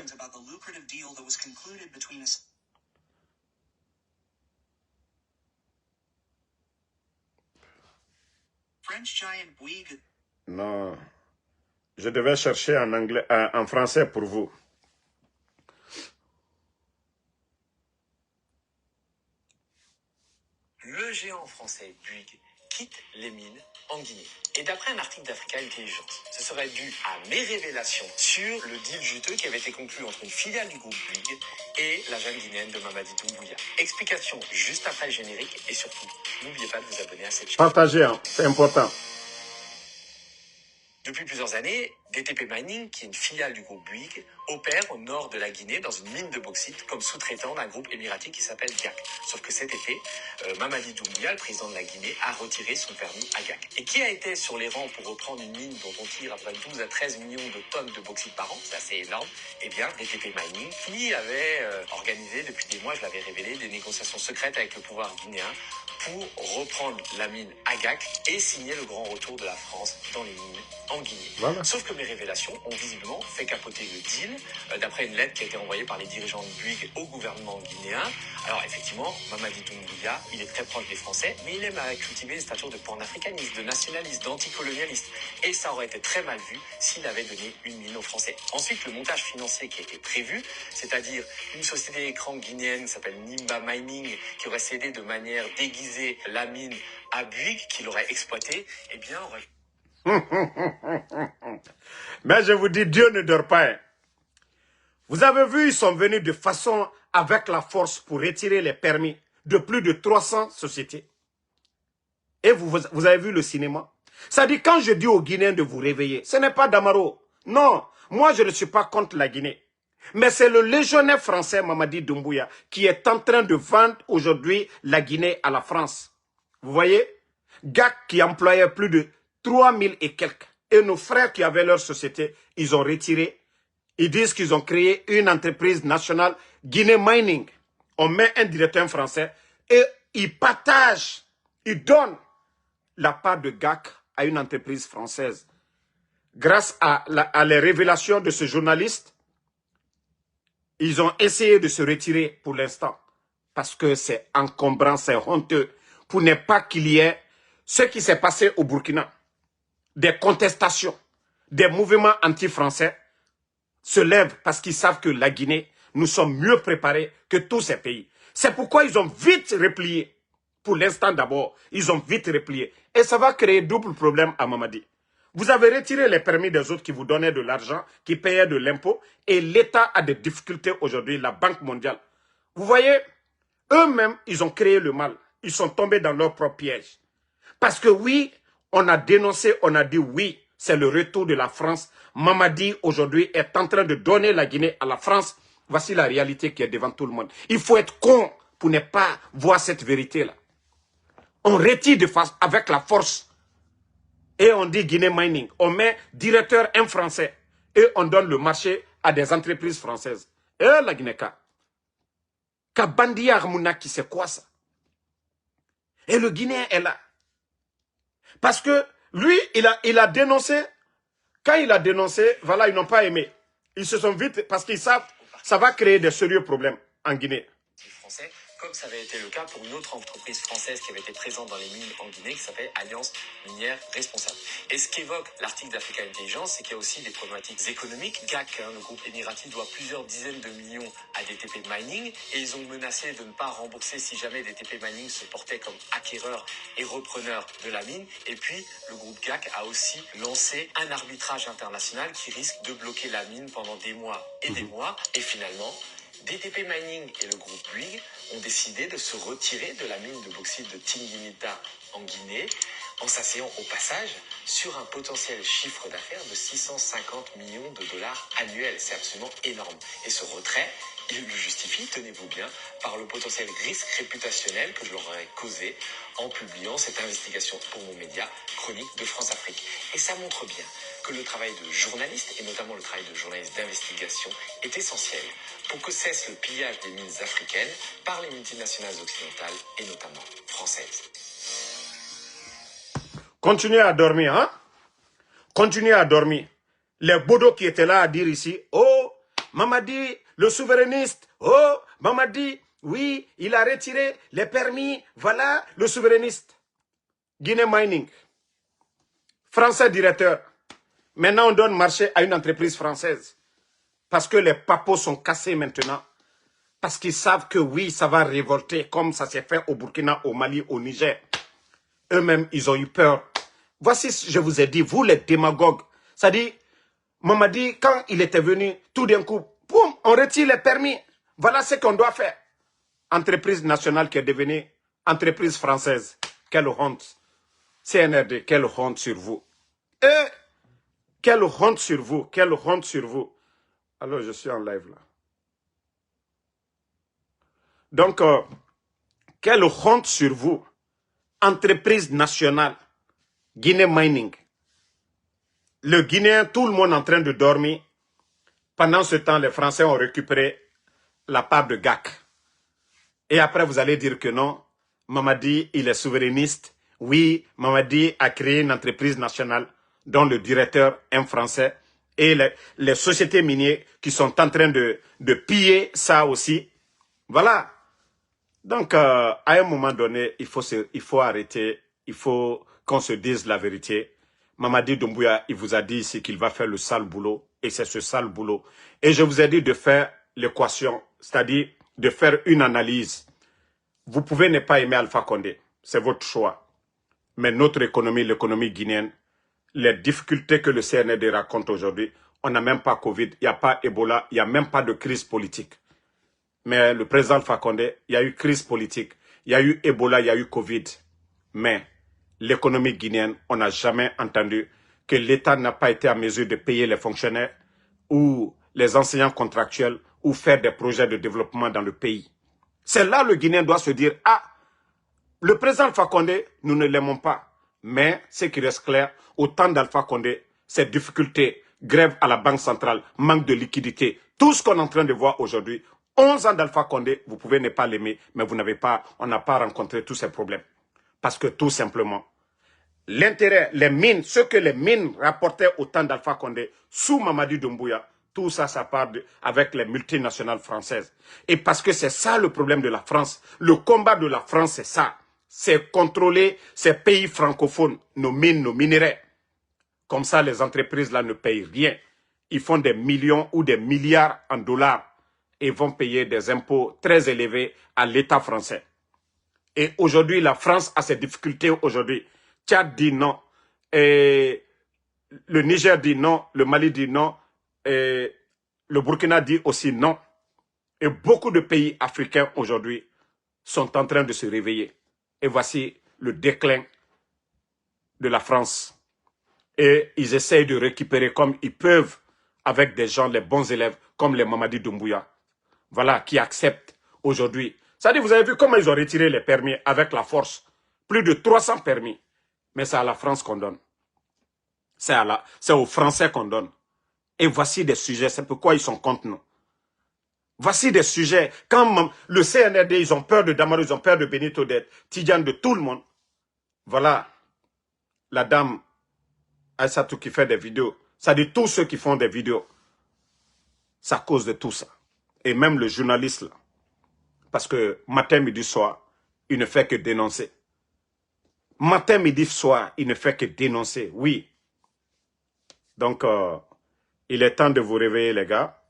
Speaker 1: Non, je devais chercher en anglais, en français pour vous.
Speaker 2: Le géant français Bouygues quitte les mines en Guinée. Et d'après un article d'Africa Intelligence, ce serait dû à mes révélations sur le deal juteux qui avait été conclu entre une filiale du groupe Bouygues et la jeune guinéenne de Mamadi Doumbouya. Explication juste après le générique et surtout, n'oubliez pas de vous abonner à cette chaîne.
Speaker 1: Partagez, hein, c'est important.
Speaker 2: Depuis plusieurs années, DTP Mining, qui est une filiale du groupe Bouygues, opère au nord de la Guinée dans une mine de bauxite comme sous-traitant d'un groupe émirati qui s'appelle GAC. Sauf que cet été, Mamadi Doumbouya, le président de la Guinée, a retiré son permis à GAC. Et qui a été sur les rangs pour reprendre une mine dont on tire à peu près 12 à 13 millions de tonnes de bauxite par an, c'est assez énorme, eh bien DTP Mining, qui avait organisé depuis des mois, je l'avais révélé, des négociations secrètes avec le pouvoir guinéen pour reprendre la mine Agac et signer le grand retour de la France dans les mines en Guinée.
Speaker 1: Voilà.
Speaker 2: Sauf que mes révélations ont visiblement fait capoter le deal, d'après une lettre qui a été envoyée par les dirigeants de Bouygues au gouvernement guinéen. Alors effectivement, Mamadi Doumbouya, il est très proche des Français, mais il aime cultiver une stature de panafricaniste, de nationaliste, d'anticolonialiste. Et ça aurait été très mal vu s'il avait donné une mine aux Français. Ensuite, le montage financier qui a été prévu, c'est-à-dire une société d'écran guinéenne qui s'appelle Nimba Mining, qui aurait cédé de manière déguisée la mine à Bouygues, qui l'aurait exploitée, eh bien aurait...
Speaker 1: Mais je vous dis, Dieu ne dort pas. Hein. Vous avez vu, ils sont venus de façon avec la force pour retirer les permis de plus de 300 sociétés. Et vous avez vu le cinéma. Ça dit, quand je dis aux Guinéens de vous réveiller, ce n'est pas Damaro. Non, moi je ne suis pas contre la Guinée. Mais c'est le légionnaire français Mamadi Doumbouya qui est en train de vendre aujourd'hui la Guinée à la France. Vous voyez? GAC qui employait plus de 3000 et quelques. Et nos frères qui avaient leur société, ils ont retiré. Ils disent qu'ils ont créé une entreprise nationale, Guinée Mining. On met un directeur français et ils partagent, ils donnent la part de GAC à une entreprise française. Grâce à les révélations de ce journaliste, ils ont essayé de se retirer pour l'instant. Parce que c'est encombrant, c'est honteux. Pour ne pas qu'il y ait ce qui s'est passé au Burkina. Des contestations, des mouvements anti-français se lèvent parce qu'ils savent que la Guinée, nous sommes mieux préparés que tous ces pays. C'est pourquoi ils ont vite replié. Pour l'instant d'abord, ils ont vite replié. Et ça va créer double problème à Mamadi. Vous avez retiré les permis des autres qui vous donnaient de l'argent, qui payaient de l'impôt, et l'État a des difficultés aujourd'hui, la Banque mondiale. Vous voyez, eux-mêmes, ils ont créé le mal. Ils sont tombés dans leur propre piège. Parce que oui, on a dénoncé, on a dit oui, c'est le retour de la France. Mamadi, aujourd'hui, est en train de donner la Guinée à la France. Voici la réalité qui est devant tout le monde. Il faut être con pour ne pas voir cette vérité-là. On retire de face avec la force. Et on dit Guinée Mining. On met directeur un français. Et on donne le marché à des entreprises françaises. Et la Guinée-Ka. Kabandi Armounaki, c'est quoi ça? Et le Guinéen est là. Parce que lui, il a dénoncé. Quand il a dénoncé, voilà, ils n'ont pas aimé. Ils se sont vite, parce qu'ils savent, ça va créer des sérieux problèmes en Guinée.
Speaker 2: Français, comme ça avait été le cas pour une autre entreprise française qui avait été présente dans les mines en Guinée, qui s'appelle Alliance Minière Responsable. Et ce qu'évoque l'article d'Africa Intelligence, c'est qu'il y a aussi des problématiques économiques. GAC, le groupe émirati, doit plusieurs dizaines de millions à DTP Mining, et ils ont menacé de ne pas rembourser si jamais DTP Mining se portait comme acquéreur et repreneur de la mine. Et puis, le groupe GAC a aussi lancé un arbitrage international qui risque de bloquer la mine pendant des mois et des mois. Et finalement, DTP Mining et le groupe Bouygues ont décidé de se retirer de la mine de bauxite de Tingimita en Guinée, en s'asseyant au passage sur un potentiel chiffre d'affaires de 650 millions de dollars annuels. C'est absolument énorme. Et ce retrait, il le justifie, tenez-vous bien, par le potentiel risque réputationnel que je leur aurais causé en publiant cette investigation pour mon média Chronique de France-Afrique. Et ça montre bien que le travail de journaliste, et notamment le travail de journaliste d'investigation, est essentiel pour que cesse le pillage des mines africaines par les multinationales occidentales et notamment françaises.
Speaker 1: Continuez à dormir, hein? Continuez à dormir. Les bodos qui étaient là à dire ici, oh, Mamadi, le souverainiste, oh, Mamadi, oui, il a retiré les permis, voilà, le souverainiste. Guinée Mining, français directeur. Maintenant, on donne marché à une entreprise française. Parce que les papos sont cassés maintenant. Parce qu'ils savent que oui, ça va révolter comme ça s'est fait au Burkina, au Mali, au Niger. Eux-mêmes, ils ont eu peur. Voici, je vous ai dit, vous les démagogues. Ça dit, Mamadi, quand il était venu, tout d'un coup, boum, on retire les permis. Voilà ce qu'on doit faire. Entreprise nationale qui est devenue entreprise française. Quelle honte. CNRD, quelle honte sur vous. Et quelle honte sur vous, quelle honte sur vous. Alors, je suis en live là. Donc, quelle honte sur vous. Entreprise nationale, Guinée Mining. Le Guinéen, tout le monde en train de dormir. Pendant ce temps, les Français ont récupéré la part de GAC. Et après, vous allez dire que non, Mamadi, il est souverainiste. Oui, Mamadi a créé une entreprise nationale dont le directeur est un Français. Et les sociétés minières qui sont en train de piller ça aussi. Voilà. Donc, à un moment donné, il faut arrêter. Il faut qu'on se dise la vérité. Mamadi Doumbouya, il vous a dit ici qu'il va faire le sale boulot. Et c'est ce sale boulot. Et je vous ai dit de faire l'équation, c'est-à-dire de faire une analyse. Vous pouvez ne pas aimer Alpha Condé. C'est votre choix. Mais notre économie, l'économie guinéenne, les difficultés que le CNRD raconte aujourd'hui, on n'a même pas Covid, il n'y a pas Ebola, il n'y a même pas de crise politique. Mais le président Alpha Condé, il y a eu crise politique, il y a eu Ebola, il y a eu Covid. Mais l'économie guinéenne, on n'a jamais entendu que l'État n'a pas été en mesure de payer les fonctionnaires ou les enseignants contractuels ou faire des projets de développement dans le pays. C'est là que le Guinéen doit se dire, ah, le président Alpha Condé, nous ne l'aimons pas. Mais ce qui reste clair, au temps d'Alpha Condé, ces difficultés, grève à la Banque centrale, manque de liquidité, tout ce qu'on est en train de voir aujourd'hui, 11 ans d'Alpha Condé, vous pouvez ne pas l'aimer, mais on n'a pas rencontré tous ces problèmes. Parce que tout simplement, l'intérêt, les mines, ce que les mines rapportaient au temps d'Alpha Condé, sous Mamadi Doumbouya, tout ça, ça part avec les multinationales françaises. Et parce que c'est ça le problème de la France. Le combat de la France, c'est ça. C'est contrôler ces pays francophones, nos mines, nos minerais. Comme ça, les entreprises là ne payent rien. Ils font des millions ou des milliards en dollars et vont payer des impôts très élevés à l'État français. Et aujourd'hui, la France a ses difficultés aujourd'hui. Tchad dit non. Et le Niger dit non. Le Mali dit non. Et le Burkina dit aussi non. Et beaucoup de pays africains aujourd'hui sont en train de se réveiller. Et voici le déclin de la France. Et ils essayent de récupérer comme ils peuvent avec des gens, les bons élèves, comme les Mamadi Doumbouya. Voilà, qui acceptent aujourd'hui. C'est-à-dire, vous avez vu comment ils ont retiré les permis avec la force. Plus de 300 permis. Mais c'est à la France qu'on donne. C'est aux Français qu'on donne. Et voici des sujets, c'est pourquoi ils sont contre nous. Voici des sujets. Quand le CNRD, ils ont peur de Damaro, ils ont peur de Benito, de Tidjane, de tout le monde. Voilà la dame Aïssatou qui fait des vidéos. Ça dit tous ceux qui font des vidéos. C'est à cause de tout ça. Et même le journaliste là. Parce que matin, midi, soir, il ne fait que dénoncer. Matin, midi, soir, il ne fait que dénoncer. Oui. Donc, il est temps de vous réveiller, les gars.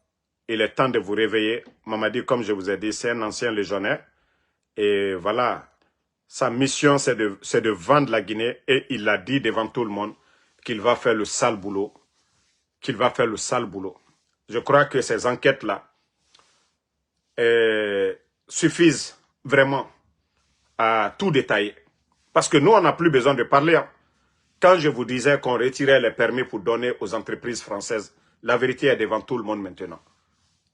Speaker 1: Il est temps de vous réveiller. Mamadi, comme je vous ai dit, c'est un ancien légionnaire. Et voilà, sa mission, c'est de vendre la Guinée. Et il a dit devant tout le monde qu'il va faire le sale boulot. Qu'il va faire le sale boulot. Je crois que ces enquêtes-là suffisent vraiment à tout détailler. Parce que nous, on n'a plus besoin de parler. Hein. Quand je vous disais qu'on retirait les permis pour donner aux entreprises françaises, la vérité est devant tout le monde maintenant.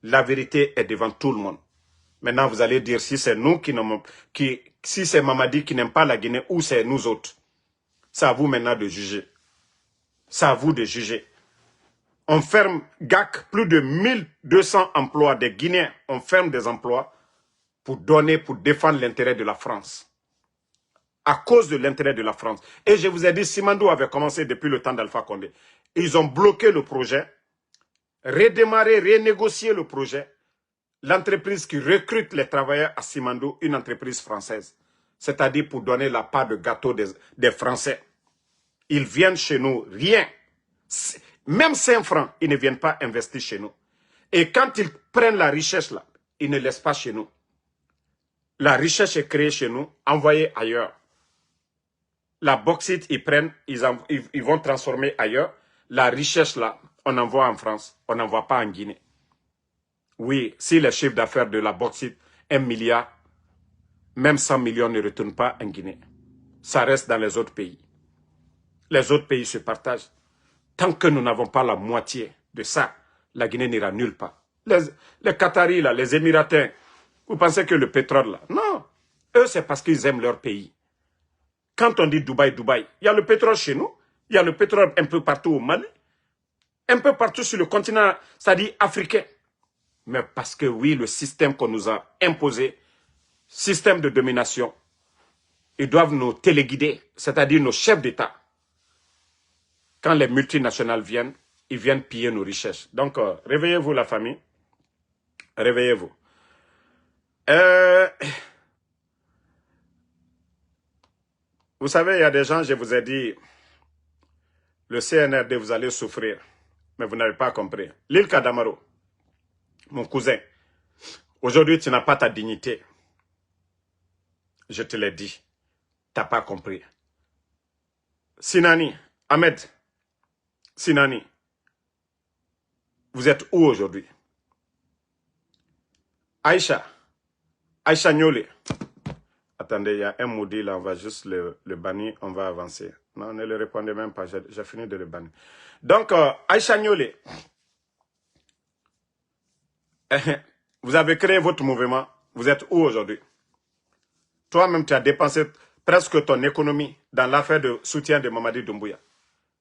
Speaker 1: La vérité est devant tout le monde. Maintenant, vous allez dire si c'est nous si c'est Mamadi qui n'aime pas la Guinée ou c'est nous autres. C'est à vous maintenant de juger. C'est à vous de juger. On ferme GAC, plus de 1200 emplois des Guinéens. On ferme des emplois pour défendre l'intérêt de la France. À cause de l'intérêt de la France. Et je vous ai dit, Simandou avait commencé depuis le temps d'Alpha Condé. Ils ont bloqué le projet, redémarré, renégocié le projet. L'entreprise qui recrute les travailleurs à Simandou, une entreprise française. C'est-à-dire pour donner la part de gâteau des Français. Ils viennent chez nous, rien. Même 5 francs, ils ne viennent pas investir chez nous. Et quand ils prennent la richesse là, ils ne laissent pas chez nous. La richesse est créée chez nous, envoyée ailleurs. La bauxite, ils prennent, ils vont transformer ailleurs. La richesse là, on envoie en France, on n'envoie pas en Guinée. Oui, si le chiffre d'affaires de la bauxite, 1 milliard, même 100 millions ne retournent pas en Guinée. Ça reste dans les autres pays. Les autres pays se partagent. Tant que nous n'avons pas la moitié de ça, la Guinée n'ira nulle part. Les Qataris, là, les Émiratains, vous pensez que le pétrole, là, non. Eux, c'est parce qu'ils aiment leur pays. Quand on dit Dubaï, Dubaï, il y a le pétrole chez nous, il y a le pétrole un peu partout au Mali, un peu partout sur le continent, c'est-à-dire africain. Mais parce que oui, le système qu'on nous a imposé, système de domination, ils doivent nous téléguider, c'est-à-dire nos chefs d'État. Quand les multinationales viennent, ils viennent piller nos richesses. Donc, réveillez-vous la famille. Réveillez-vous. Vous savez, il y a des gens, je vous ai dit, le CNRD, vous allez souffrir. Mais vous n'avez pas compris. L'île Kadamaro, mon cousin, aujourd'hui, tu n'as pas ta dignité. Je te l'ai dit. Tu n'as pas compris. Sinani, Ahmed, Sinani, vous êtes où aujourd'hui? Aïcha, Aïcha Nyole. Attendez, il y a un maudit là, on va juste le bannir, on va avancer. Non, ne le répondez même pas, j'ai fini de le bannir. Donc, Aïcha Nyole, vous avez créé votre mouvement, vous êtes où aujourd'hui? Toi-même, tu as dépensé presque ton économie dans l'affaire de soutien de Mamadi Doumbouya.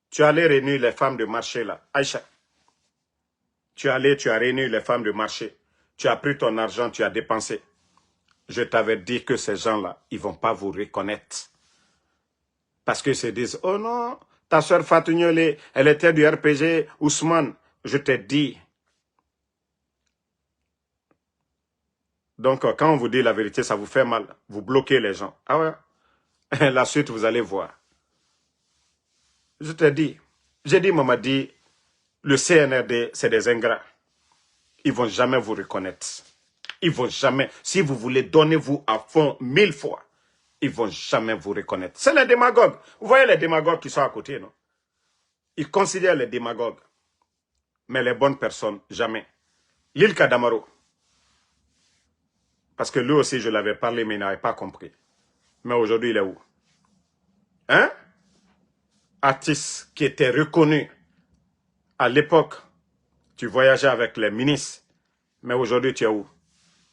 Speaker 1: Tu allais réunir les femmes de marché là. Aïcha, tu as réuni les femmes de marché. Tu as pris ton argent, tu as dépensé. Je t'avais dit que ces gens-là, ils ne vont pas vous reconnaître. Parce qu'ils se disent, oh non, ta soeur Fatou Nyole, elle était du RPG, Ousmane. Je t'ai dit. Donc, quand on vous dit la vérité, ça vous fait mal. Vous bloquez les gens. Ah ouais? La suite, vous allez voir. Je t'ai dit. J'ai dit, Mamadi, le CNRD, c'est des ingrats. Ils ne vont jamais vous reconnaître. Ils ne vont jamais. Si vous voulez, donnez-vous à fond 1000 fois. Ils ne vont jamais vous reconnaître. C'est les démagogues. Vous voyez les démagogues qui sont à côté, non? Ils considèrent les démagogues. Mais les bonnes personnes, jamais. L'île Kadamaro. Parce que lui aussi, je l'avais parlé, mais il n'avait pas compris. Mais aujourd'hui, il est où? Hein? Artiste qui était reconnu. À l'époque, tu voyageais avec les ministres. Mais aujourd'hui, tu es où?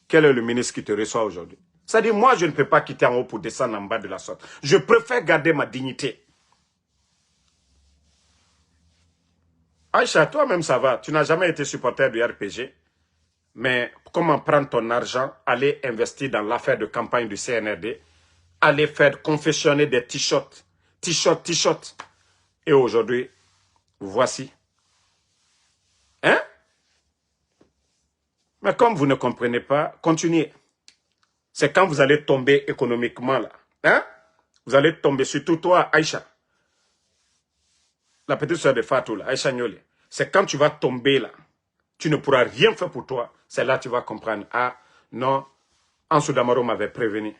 Speaker 1: Quel est le ministre qui te reçoit aujourd'hui? C'est-à-dire, moi, je ne peux pas quitter en haut pour descendre en bas de la sorte. Je préfère garder ma dignité. Aïcha, toi-même, ça va. Tu n'as jamais été supporter du RPG. Mais comment prendre ton argent, aller investir dans l'affaire de campagne du CNRD, aller faire confectionner des t-shirts, t-shirts. Et aujourd'hui, voici. Hein? Mais comme vous ne comprenez pas, continuez. C'est quand vous allez tomber économiquement là. Hein? Vous allez tomber, surtout toi, Aïcha. La petite soeur de Fatou, là, Aïcha Nyole. C'est quand tu vas tomber là. Tu ne pourras rien faire pour toi. C'est là que tu vas comprendre. Ah, non, Ansou Damaro m'avait prévenu.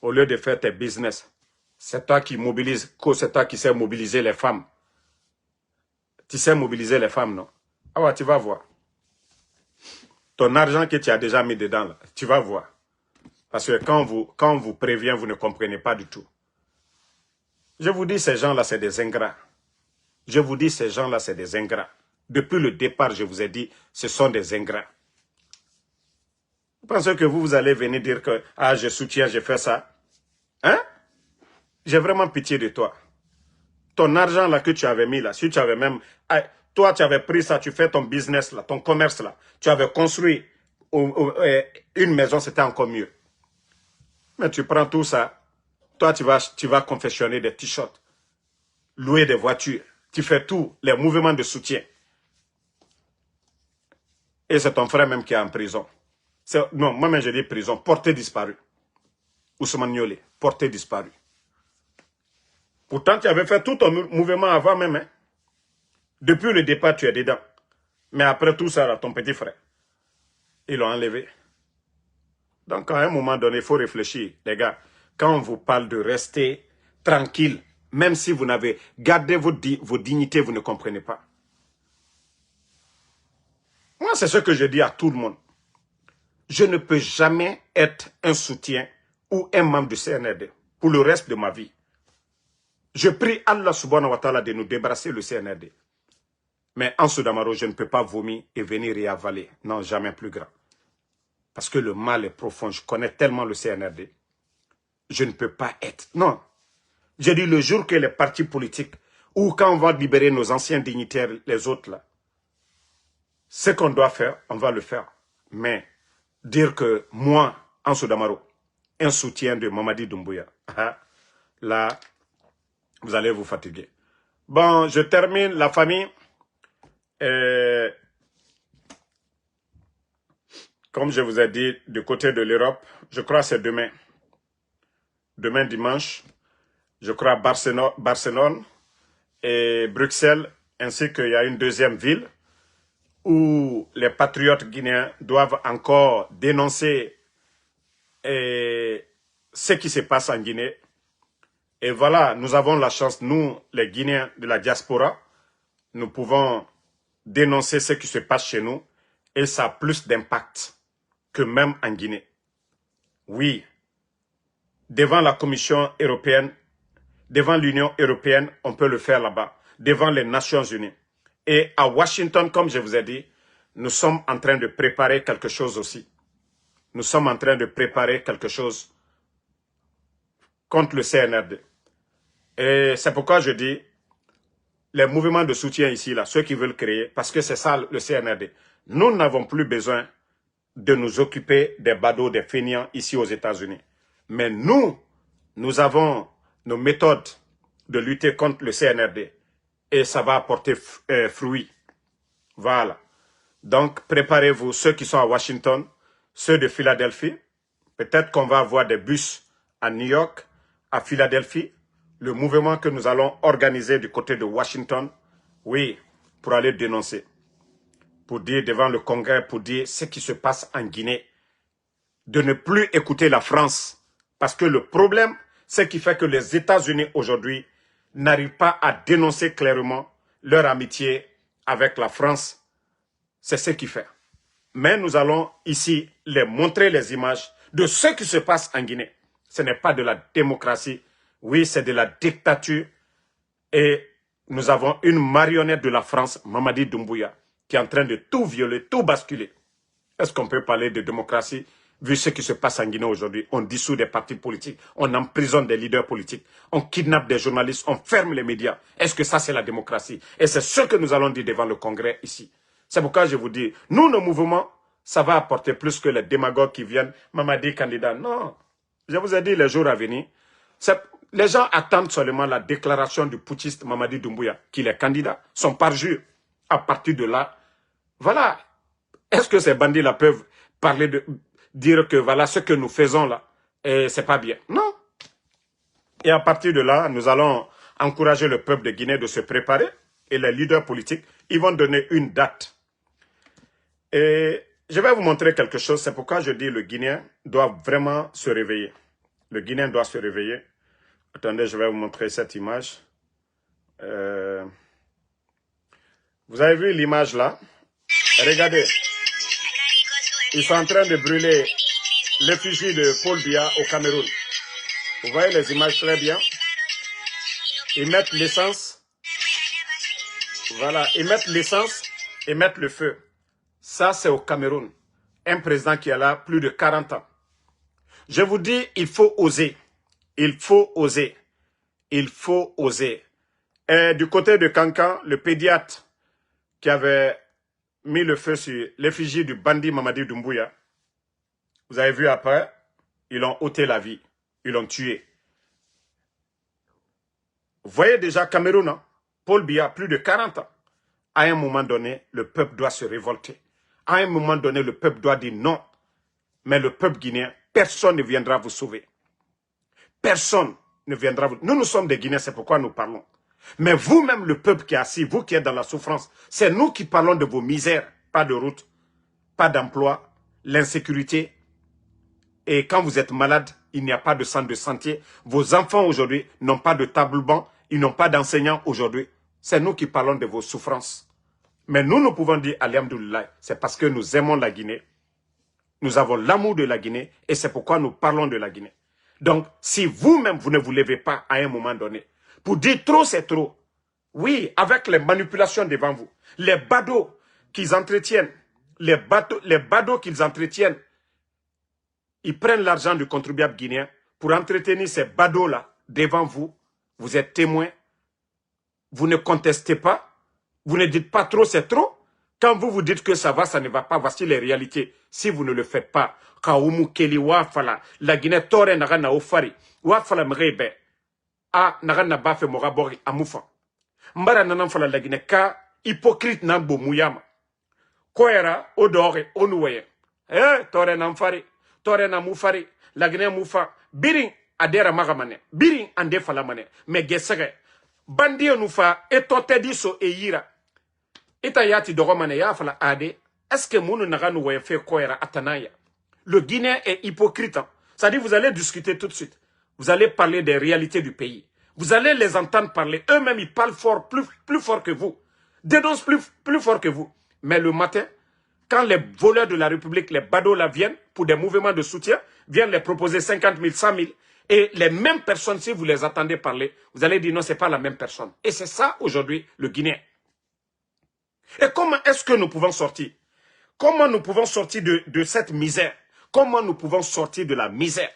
Speaker 1: Au lieu de faire tes business, c'est toi qui mobilise, c'est toi qui sais mobiliser les femmes. Tu sais mobiliser les femmes, non? Ah ouais, tu vas voir. Ton argent que tu as déjà mis dedans, là, tu vas voir. Parce que quand on vous prévient, vous ne comprenez pas du tout. Je vous dis, ces gens-là, c'est des ingrats. Je vous dis, ces gens-là, c'est des ingrats. Depuis le départ, je vous ai dit, ce sont des ingrats. Vous pensez que vous allez venir dire que, ah, je soutiens, je fais ça? Hein? J'ai vraiment pitié de toi. Ton argent là que tu avais mis là, si tu avais même... Toi, tu avais pris ça, tu fais ton business là, ton commerce là. Tu avais construit une maison, c'était encore mieux. Mais tu prends tout ça. Toi, tu vas confectionner des t-shirts, louer des voitures. Tu fais tout, les mouvements de soutien. Et c'est ton frère même qui est en prison. Non, moi-même je dis prison, porté disparu. Ousmane Nyole, porté disparu. Pourtant, tu avais fait tout ton mouvement avant même. Hein? Depuis le départ, tu es dedans. Mais après tout ça, là, ton petit frère, ils l'ont enlevé. Donc, à un moment donné, il faut réfléchir. Les gars, quand on vous parle de rester tranquille, même si vous n'avez gardé vos dignités, vous ne comprenez pas. Moi, c'est ce que je dis à tout le monde. Je ne peux jamais être un soutien ou un membre du CNRD pour le reste de ma vie. Je prie Allah subhanahu wa ta'ala de nous débarrasser le CNRD. Mais en Soudamaro, je ne peux pas vomir et venir y avaler. Non, jamais plus grand. Parce que le mal est profond. Je connais tellement le CNRD. Je ne peux pas être. Non. J'ai dit le jour que les partis politiques, ou quand on va libérer nos anciens dignitaires, les autres là, ce qu'on doit faire, on va le faire. Mais dire que moi, en Soudamaro, un soutien de Mamadi Doumbouya, là, vous allez vous fatiguer. Bon, je termine. La famille, comme je vous ai dit, du côté de l'Europe, je crois que c'est demain. Demain dimanche, je crois Barcelone et Bruxelles, ainsi qu'il y a une deuxième ville où les patriotes guinéens doivent encore dénoncer ce qui se passe en Guinée Et voilà, nous avons la chance, nous, les Guinéens de la diaspora, nous pouvons dénoncer ce qui se passe chez nous et ça a plus d'impact que même en Guinée. Oui, devant la Commission européenne, devant l'Union européenne, on peut le faire là-bas, devant les Nations unies. Et à Washington, comme je vous ai dit, nous sommes en train de préparer quelque chose aussi. Nous sommes en train de préparer quelque chose contre le CNRD. Et c'est pourquoi je dis, les mouvements de soutien ici, là, ceux qui veulent créer, parce que c'est ça le CNRD. Nous n'avons plus besoin de nous occuper des badauds, des fainéants ici aux États-Unis. Mais nous avons nos méthodes de lutter contre le CNRD. Et ça va apporter fruit. Voilà. Donc, préparez-vous, ceux qui sont à Washington, ceux de Philadelphie. Peut-être qu'on va avoir des bus à New York, à Philadelphie. Le mouvement que nous allons organiser du côté de Washington, oui, pour aller dénoncer. Pour dire devant le Congrès, pour dire ce qui se passe en Guinée. De ne plus écouter la France. Parce que le problème, c'est qui fait que les États-Unis aujourd'hui n'arrivent pas à dénoncer clairement leur amitié avec la France. C'est ce qui fait. Mais nous allons ici les montrer les images de ce qui se passe en Guinée. Ce n'est pas de la démocratie. Oui, c'est de la dictature. Et nous avons une marionnette de la France, Mamadi Doumbouya, qui est en train de tout violer, tout basculer. Est-ce qu'on peut parler de démocratie vu ce qui se passe en Guinée aujourd'hui? On dissout des partis politiques, on emprisonne des leaders politiques, on kidnappe des journalistes, on ferme les médias. Est-ce que ça c'est la démocratie? Et c'est ce que nous allons dire devant le Congrès ici. C'est pourquoi je vous dis, nous, nos mouvements, ça va apporter plus que les démagogues qui viennent, Mamadi candidat. Non, je vous ai dit les jours à venir. Les gens attendent seulement la déclaration du putschiste Mamadi Doumbouya, qu'il est candidat, son parjure. À partir de là, voilà. Est-ce que ces bandits-là peuvent parler dire que voilà ce que nous faisons là, et c'est pas bien? Non. Et à partir de là, nous allons encourager le peuple de Guinée de se préparer et les leaders politiques, ils vont donner une date. Et je vais vous montrer quelque chose, c'est pourquoi je dis le Guinéen doit vraiment se réveiller. Le Guinéen doit se réveiller. Attendez, je vais vous montrer cette image. Vous avez vu l'image là? Regardez. Ils sont en train de brûler l'effigie de Paul Biya au Cameroun. Vous voyez les images très bien. Ils mettent l'essence. Voilà, ils mettent l'essence et mettent le feu. Ça, c'est au Cameroun. Un président qui est là plus de 40 ans. Je vous dis, il faut oser. Il faut oser. Il faut oser. Et du côté de Kankan, le pédiatre qui avait mis le feu sur l'effigie du bandit Mamadi Doumbouya, vous avez vu après, ils l'ont ôté la vie. Ils l'ont tué. Vous voyez déjà Cameroun, hein? Paul Biya, plus de 40 ans. À un moment donné, le peuple doit se révolter. À un moment donné, le peuple doit dire non. Mais le peuple guinéen, personne ne viendra vous sauver. Personne ne viendra vous... Nous sommes des Guinéens, c'est pourquoi nous parlons. Mais vous-même, le peuple qui est assis, vous qui êtes dans la souffrance, c'est nous qui parlons de vos misères. Pas de route, pas d'emploi, l'insécurité. Et quand vous êtes malade, il n'y a pas de centre de santé. Vos enfants aujourd'hui n'ont pas de table-banc, ils n'ont pas d'enseignants aujourd'hui. C'est nous qui parlons de vos souffrances. Mais nous pouvons dire Alhamdoulilah, c'est parce que nous aimons la Guinée. Nous avons l'amour de la Guinée et c'est pourquoi nous parlons de la Guinée. Donc, si vous-même, vous ne vous levez pas à un moment donné, pour dire trop, c'est trop. Oui, avec les manipulations devant vous, les badauds qu'ils entretiennent, les badauds qu'ils entretiennent, ils prennent l'argent du contribuable guinéen pour entretenir ces badauds-là devant vous. Vous êtes témoins. Vous ne contestez pas. Vous ne dites pas trop, c'est trop. Quand vous vous dites que ça va, ça ne va pas, voici les réalités. Si vous ne le faites pas, la Guinée tore naga na ofari, wafala mrebe, a naga na bafe morabori amufa. Mbara nanan fala la Guinée ka hypocrite nambo muyama. Koera odore onuwe. Tore namfari, tore na mufari, la Guinée mufa, biring adera magamane, biring ande fala mane, me gesege. Bandi onufa etote diso e yira. Ita yati dogomane ya fala ade. Est-ce que mounou naganu waye fait koera atanaya? Le Guinéen est hypocrite. Ça dit, vous allez discuter tout de suite. Vous allez parler des réalités du pays. Vous allez les entendre parler. Eux-mêmes, ils parlent fort, plus fort que vous. Dénoncent plus fort que vous. Mais le matin, quand les voleurs de la République, les badauds là viennent pour des mouvements de soutien, viennent les proposer 50 000, 100 000, et les mêmes personnes, si vous les attendez parler, vous allez dire non, ce n'est pas la même personne. Et c'est ça aujourd'hui le Guinéen. Et comment est-ce que nous pouvons sortir? Comment nous pouvons sortir de cette misère? Comment nous pouvons sortir de la misère?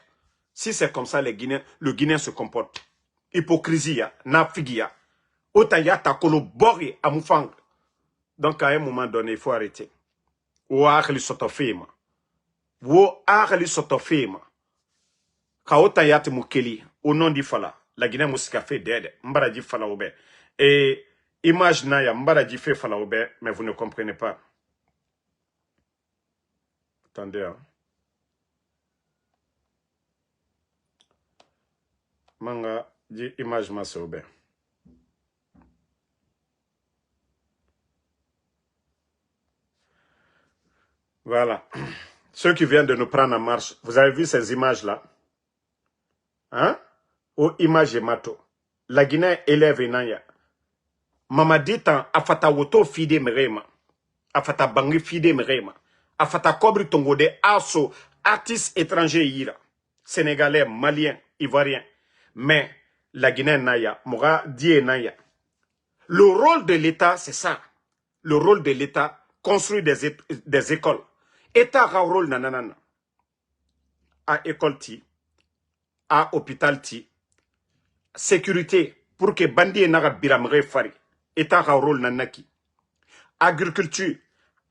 Speaker 1: Si c'est comme ça, le Guinéen se comporte. Hypocrisie, nafigia. Autant y a takolo bori amufang. Donc à un moment donné, il faut arrêter. Wo akhli sotofema. Wo akhli sotofema. Ka autant y a mukeli. Au nom du Fala. La Guinée musika fait d'aide. Mbara di Fala oube. Et image naya, mbara di fait Fala oube. Mais vous ne comprenez pas. Attendez, hein. Manga di image masobe. Voilà. Ceux qui viennent de nous prendre en marche, vous avez vu ces images-là? Hein? Aux images de Mato. La Guinée élève Naya. Mamadi tan afata woto fide merema. Afata bangi fide merema. Afata kobri tongode aso artistes étrangers ira. Sénégalais, maliens, ivoiriens. Mais la Guinée Naya, Mora die Naya. Le rôle de l'État, c'est ça. Le rôle de l'État, construire des écoles. État a rôle nanana. À école ti, à hôpital ti, sécurité pour que bandi naga biramre fari. État a rôle nanaki. Agriculture,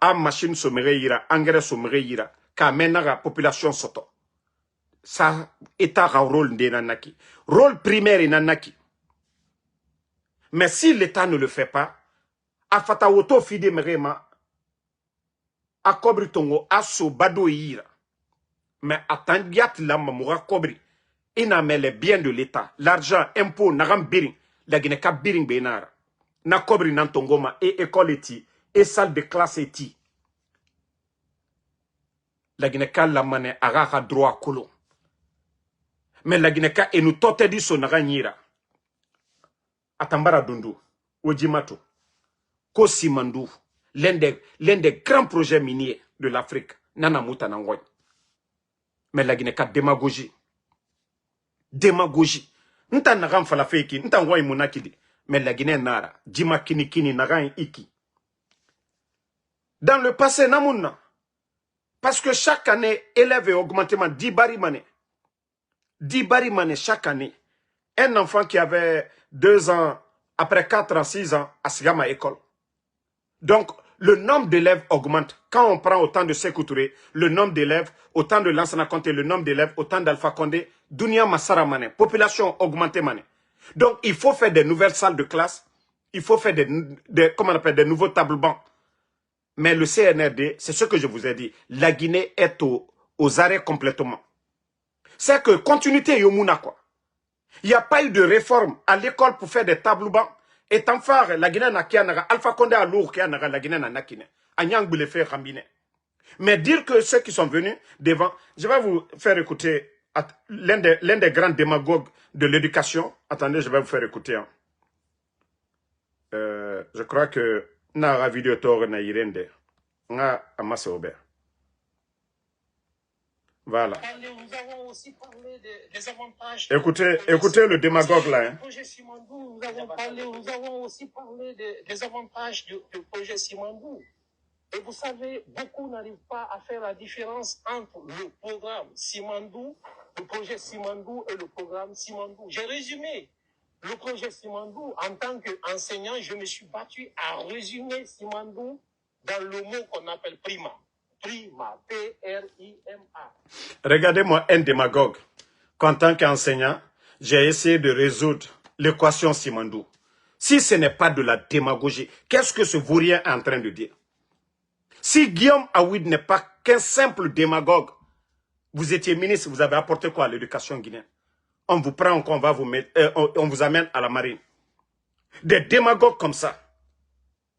Speaker 1: à machine somere ira, engrais somere ira, ka menaga population soto. Ça, État a rôle de nanaki. Rôle primaire est nanaki. Mais si l'État ne le fait pas, a fata woto fide merema, a kobri tongo, a so bado ira. Mais attendiat la mamoura kobri. Ina met les biens de l'État, l'argent, impôt, nagam biring, la Guinée ka biring benara. Na kobri nan tongoma, et école eti, et salle de classe eti. La Guinée ka la mane aga droit kolo. Mais la Guinée ka enu tote di so naga nyira. Atambara Dundu, Ojimato, Kosimandou, l'un des grands projets miniers de l'Afrique, Nana Mouta Nangoy. Mais la Guinée ka démagogie. Démagogie. Nta nagam falafeki, nta ngoy munakidi. Mais la Guinée nara, Djima kini kini nagan iki. Dans le passé, Namouna, parce que chaque année, élève et augmentement, 10 barimane. 10 barimane chaque année. Un enfant qui avait 2 ans, après 4 ans, 6 ans, à Sigama école. Donc, le nombre d'élèves augmente. Quand on prend autant de Sékou Touré, le nombre d'élèves, autant de Lansana Conté, le nombre d'élèves, autant d'Alpha Condé, Dounia Massara Mané, population augmentée Mané. Donc, il faut faire des nouvelles salles de classe, il faut faire comment on appelle, des nouveaux tables bancs. Mais le CNRD, c'est ce que je vous ai dit, la Guinée est aux arrêts complètement. C'est que continuité Yomuna quoi. Il n'y a pas eu de réforme à l'école pour faire des tables bancs. Et tant phare, la Guinée n'a qu'à Alpha Condé à lourd qu'à la Guinée n'a qu'à Anyang boule fait Rambine. Mais dire que ceux qui sont venus devant, je vais vous faire écouter l'un des grands démagogues de l'éducation. Attendez, je vais vous faire écouter. Hein. Je crois que na vidéo tore na irende. Nga amase Aubert. Voilà.
Speaker 3: Nous avons aussi parlé des avantages.
Speaker 1: Écoutez le démagogue là. Hein.
Speaker 3: Projet Simandou, nous avons aussi parlé des avantages du projet Simandou. Et vous savez, beaucoup n'arrivent pas à faire la différence entre le programme Simandou, le projet Simandou et le programme Simandou. J'ai résumé le projet Simandou. En tant qu'enseignant, je me suis battu à résumer Simandou dans le mot qu'on appelle prima. Prima, P-R-I-M-A.
Speaker 1: Regardez-moi un démagogue. En tant qu'enseignant, j'ai essayé de résoudre l'équation Simandou. Si ce n'est pas de la démagogie, qu'est-ce que ce vaurien est en train de dire? Si Guillaume Aouid n'est pas qu'un simple démagogue, vous étiez ministre, vous avez apporté quoi à l'éducation guinéenne? On vous prend, on vous amène à la marine. Des démagogues comme ça.